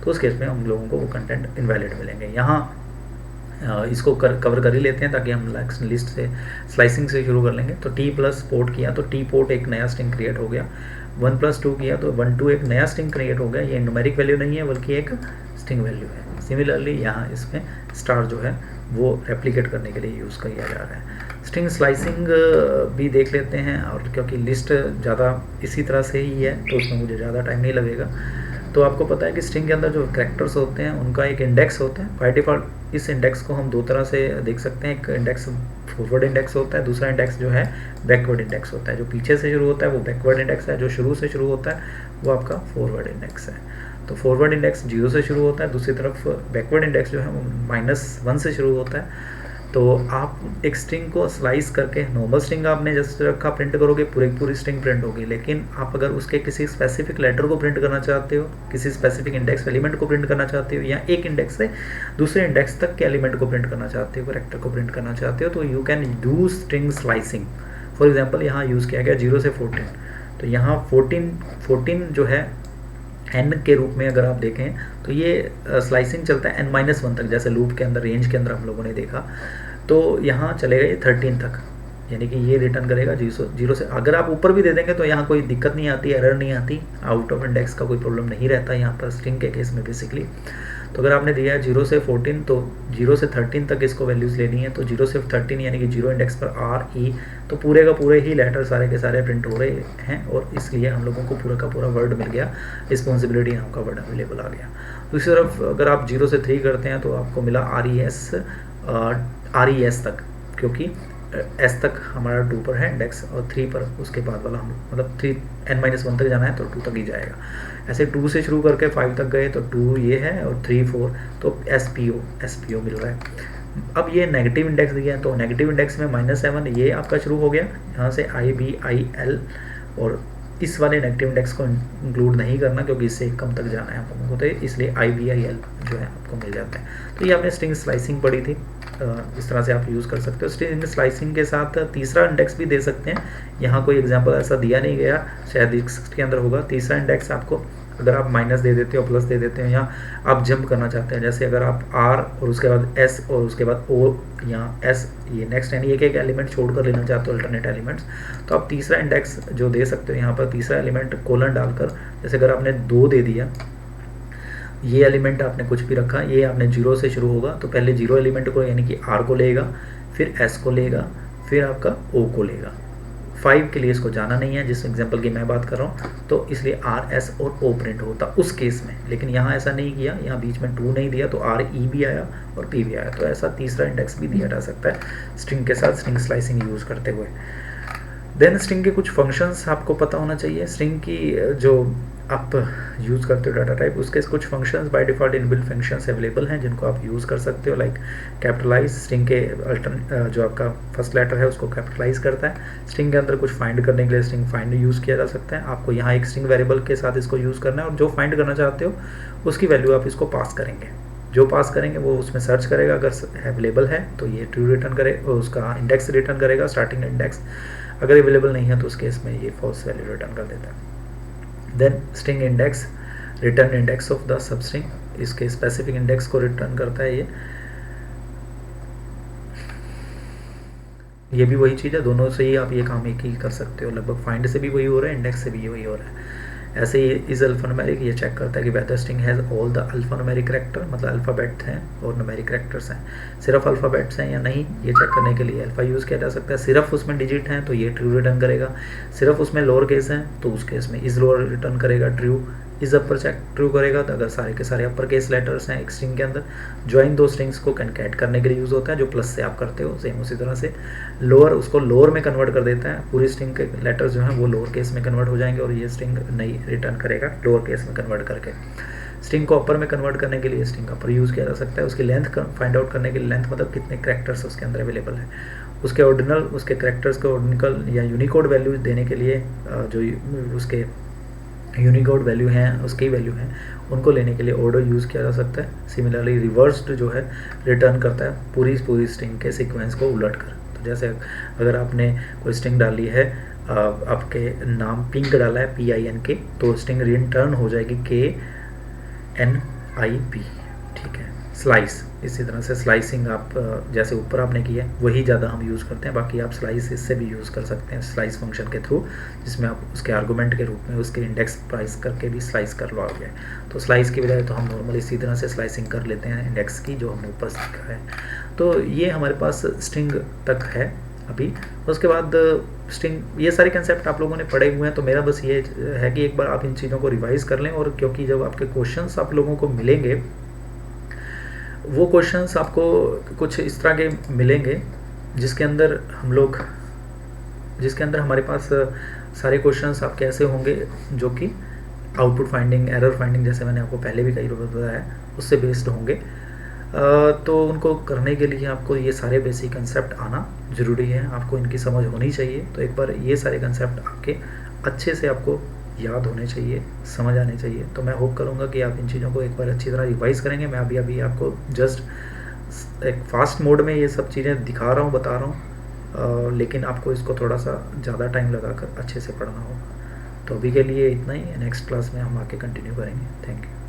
तो उस केस में हम लोगों को वो कंटेंट इनवैलिड मिलेंगे। यहाँ इसको कवर कर ही लेते हैं ताकि हम लिस्ट से स्लाइसिंग से शुरू कर लेंगे। तो टी प्लस पोर्ट किया तो टी पोर्ट एक नया स्ट्रिंग क्रिएट हो गया, 1 + 2 किया तो 1 2 एक नया स्ट्रिंग क्रिएट हो गया। ये न्यूमेरिक वैल्यू नहीं है बल्कि एक स्ट्रिंग वैल्यू है। सिमिलरली यहाँ इसमें स्टार जो है वो रेप्लिकेट करने के लिए यूज़ किया जा रहा है। स्ट्रिंग स्लाइसिंग भी देख लेते हैं, और क्योंकि लिस्ट ज़्यादा इसी तरह से ही है तो उसमें मुझे ज़्यादा टाइम नहीं लगेगा। तो आपको पता है कि स्ट्रिंग के अंदर जो कैरेक्टर्स होते हैं उनका एक इंडेक्स होता है बाय डिफ़ॉल्ट। इस इंडेक्स को हम 2 तरह से देख सकते हैं, एक इंडेक्स फॉरवर्ड इंडेक्स होता है, दूसरा इंडेक्स जो है बैकवर्ड इंडेक्स होता है। जो पीछे से शुरू होता है वो बैकवर्ड इंडेक्स है, जो शुरू से शुरू होता है वो आपका फॉरवर्ड इंडेक्स है। तो फॉरवर्ड इंडेक्स 0 से शुरू होता है, दूसरी तरफ बैकवर्ड इंडेक्स जो है वो -1 से शुरू होता है। तो आप एक स्ट्रिंग को स्लाइस करके, नॉर्मल स्ट्रिंग आपने जैसे रखा प्रिंट करोगे, पूरी स्ट्रिंग प्रिंट होगी, लेकिन आप अगर उसके किसी स्पेसिफिक लेटर को प्रिंट करना चाहते हो, किसी स्पेसिफिक इंडेक्स एलिमेंट को प्रिंट करना चाहते हो, या एक इंडेक्स से दूसरे इंडेक्स तक के एलिमेंट को प्रिंट करना चाहते हो, कैरेक्टर को प्रिंट करना चाहते हो, तो you can do string slicing. For example यहाँ यूज़ किया गया 0 से 14, तो यहाँ 14 जो है n के रूप में अगर आप देखें तो ये स्लाइसिंग चलता है n-1 तक, जैसे लूप के अंदर, रेंज के अंदर हम लोगों ने देखा। तो यहाँ चलेगा ये 13 तक, यानी कि ये रिटर्न करेगा 0 से। अगर आप ऊपर भी दे देंगे तो यहाँ कोई दिक्कत नहीं आती, एरर नहीं आती, आउट ऑफ इंडेक्स का कोई प्रॉब्लम नहीं रहता यहाँ पर स्ट्रिंग के केस में बेसिकली। तो अगर आपने दिया है 0 से 14 तो 0 से 13 तक इसको वैल्यूज़ लेनी है। तो 0 से 13 यानी कि 0 इंडेक्स पर R E, तो पूरे का पूरे ही लेटर सारे के सारे प्रिंट हो रहे हैं, और इसलिए हम लोगों को पूरा का पूरा वर्ड मिल गया, रिस्पॉन्सिबिलिटी नाम का वर्ड अवेलेबल आ गया। दूसरी तरफ अगर आप 0 से 3 करते हैं तो आपको मिला RES तक, क्योंकि S तक हमारा 2 पर है इंडेक्स और 3 पर उसके बाद वाला हम मतलब 3 n-1 तक जाना है तो 2 तक ही जाएगा। ऐसे 2 से शुरू करके 5 तक गए तो 2 ये है और 3 4 तो SPO मिल रहा है। अब ये नेगेटिव इंडेक्स दिया है तो नेगेटिव इंडेक्स में -7 ये आपका शुरू हो गया, यहाँ से IBIL, और इस वाले नेगेटिव इंडेक्स को इंक्लूड नहीं करना क्योंकि इससे कम तक जाना है हम लोगों को, तो इसलिए IBIL जो है आपको मिल जाता है। तो ये आपने स्ट्रिंग स्लाइसिंग पढ़ी थी, इस तरह से आप यूज़ कर सकते हो। स्ट्रिंग स्लाइसिंग के साथ तीसरा इंडेक्स भी दे सकते हैं, यहाँ कोई एग्जांपल ऐसा दिया नहीं गया, शायद इसके अंदर होगा। तीसरा इंडेक्स आपको अगर आप माइनस दे देते हो, प्लस दे देते हो, या आप जंप करना चाहते हैं, जैसे अगर आप R और उसके बाद S और उसके बाद O या S, ये नेक्स्ट यानी एक एलिमेंट छोड़कर लेना चाहते हो अल्टरनेट एलिमेंट्स, तो आप तीसरा इंडेक्स जो दे सकते हो यहाँ पर, तीसरा एलिमेंट कोलन डालकर, जैसे अगर आपने 2 दे दिया, ये एलिमेंट आपने कुछ भी रखा, ये आपने 0 से शुरू होगा तो पहले 0 एलिमेंट को यानी कि R को लेगा, फिर S को लेगा, फिर आपका O को लेगा। 5 के लिए इसको जाना नहीं है जिस एग्जांपल की मैं बात कर रहा हूँ, तो इसलिए R S और O प्रिंट होता उस केस में। लेकिन यहाँ ऐसा नहीं किया, यहाँ बीच में 2 नहीं दिया तो R E भी आया और P भी आया। तो ऐसा तीसरा इंडेक्स भी दिया जा सकता है स्ट्रिंग के साथ स्ट्रिंग स्लाइसिंग यूज़ करते हुए। देन स्ट्रिंग के कुछ फंक्शंस आपको पता होना चाहिए। स्ट्रिंग की जो आप यूज़ करते हो डाटा टाइप, उसके कुछ functions by default inbuilt functions available हैं जिनको आप यूज़ कर सकते हो, लाइक कैपिटलाइज। स्ट्रिंग के जो आपका फर्स्ट लेटर है उसको कैपिटलाइज करता है। स्ट्रिंग के अंदर कुछ फाइंड करने के लिए स्ट्रिंग फाइंड यूज़ किया जा सकता है। आपको यहाँ एक स्ट्रिंग वेरिएबल के साथ इसको यूज़ करना है और जो फाइंड करना चाहते हो उसकी वैल्यू आप इसको पास करेंगे। जो पास करेंगे वो उसमें सर्च करेगा, अगर अवेलेबल है तो ये ट्रू रिटर्न करेगा, उसका इंडेक्स रिटर्न करेगा, स्टार्टिंग इंडेक्स। अगर अवेलेबल नहीं है तो उस केस में ये फॉल्स वैल्यू रिटर्न कर देता है। Then string index return index of the sub string, इसके स्पेसिफिक इंडेक्स को रिटर्न करता है ये भी वही चीज़ है, दोनों से ही आप ये काम एक ही कर सकते हो। लगभग फाइंड से भी वही हो रहा है, इंडेक्स से भी वही हो रहा है। ऐसे ही इज अल्फान्यूमेरिक, ये चेक करता है कि whether string has all the alphanumeric character, मतलब अल्फ़ाबेट हैं और न्यूमेरिक कैरेक्टर्स हैं, सिर्फ अल्फ़ाबेट्स हैं या नहीं, ये चेक करने के लिए अल्फ़ा यूज़ किया जा सकता है। सिर्फ उसमें डिजिट हैं तो ये ट्रू रिटर्न करेगा, सिर्फ उसमें लोअर केस हैं तो उस केस में इज लोअर रिटर्न करेगा true, is upper check true करेगा, तो अगर सारे के सारे अपर केस लेटर्स हैं एक स्ट्रिंग के अंदर, ज्वाइन दो स्ट्रिंग्स को कनकैट करने के लिए यूज़ होता है, जो प्लस से आप करते हो सेम उसी तरह से। लोअर उसको लोअर में कन्वर्ट कर देता है, पूरी स्ट्रिंग के लेटर्स जो हैं वो लोअर केस में कन्वर्ट हो जाएंगे और ये स्ट्रिंग नई रिटर्न करेगा लोअर केस में कन्वर्ट करके। स्ट्रिंग को अपर में कन्वर्ट करने के लिए स्ट्रिंग अपर यूज़ किया जा सकता है। उसकी लेंथ फाइंड आउट करने के लिए, लेंथ मतलब कितने कैरेक्टर्स उसके अंदर अवेलेबल है, उसके ऑर्डिनल, उसके कैरेक्टर्स को ऑर्डिनल या यूनिकोड वैल्यूज देने के लिए जो उसके यूनिकोड वैल्यू हैं, उसकी वैल्यू हैं, उनको लेने के लिए ऑर्डर यूज़ किया जा सकता है। सिमिलरली रिवर्स्ड जो है रिटर्न करता है पूरी स्ट्रिंग के सीक्वेंस को उलट कर। तो जैसे अगर आपने कोई स्ट्रिंग डाली है, आपके नाम पिंक डाला है PINK, तो स्ट्रिंग रिटर्न हो जाएगी KNIP, ठीक है। स्लाइस, इसी तरह से स्लाइसिंग आप जैसे ऊपर आपने किया है वही ज़्यादा हम यूज़ करते हैं, बाकी आप स्लाइस इससे भी यूज़ कर सकते हैं स्लाइस फंक्शन के थ्रू, जिसमें आप उसके आर्गूमेंट के रूप में उसके इंडेक्स प्राइस करके भी स्लाइस कर लोगे। तो स्लाइस की बजाय तो हम नॉर्मली इसी तरह से स्लाइसिंग कर लेते हैं इंडेक्स की, जो हमने ऊपर सीखा है। तो ये हमारे पास स्ट्रिंग तक है अभी। उसके बाद स्ट्रिंग, ये सारे कंसेप्ट आप लोगों ने पढ़े हुए हैं, तो मेरा बस ये है कि एक बार आप इन चीज़ों को रिवाइज कर लें, और क्योंकि जब आपके क्वेश्चंस आप लोगों को मिलेंगे, वो क्वेश्चंस आपको कुछ इस तरह के मिलेंगे जिसके अंदर हमारे पास सारे क्वेश्चंस आपके ऐसे होंगे जो कि आउटपुट फाइंडिंग, एरर फाइंडिंग, जैसे मैंने आपको पहले भी कई बार बताया है, उससे बेस्ड होंगे। तो उनको करने के लिए आपको ये सारे बेसिक कंसेप्ट आना ज़रूरी है, आपको इनकी समझ होनी चाहिए। तो एक बार ये सारे कंसेप्ट आपके अच्छे से आपको याद होने चाहिए, समझ आने चाहिए। तो मैं होप करूँगा कि आप इन चीज़ों को एक बार अच्छी तरह रिवाइज़ करेंगे। मैं अभी आपको जस्ट एक फास्ट मोड में ये सब चीज़ें दिखा रहा हूँ, बता रहा हूँ, लेकिन आपको इसको थोड़ा सा ज़्यादा टाइम लगाकर अच्छे से पढ़ना होगा। तो अभी के लिए इतना ही, नेक्स्ट क्लास में हम आके कंटिन्यू करेंगे। Thank you.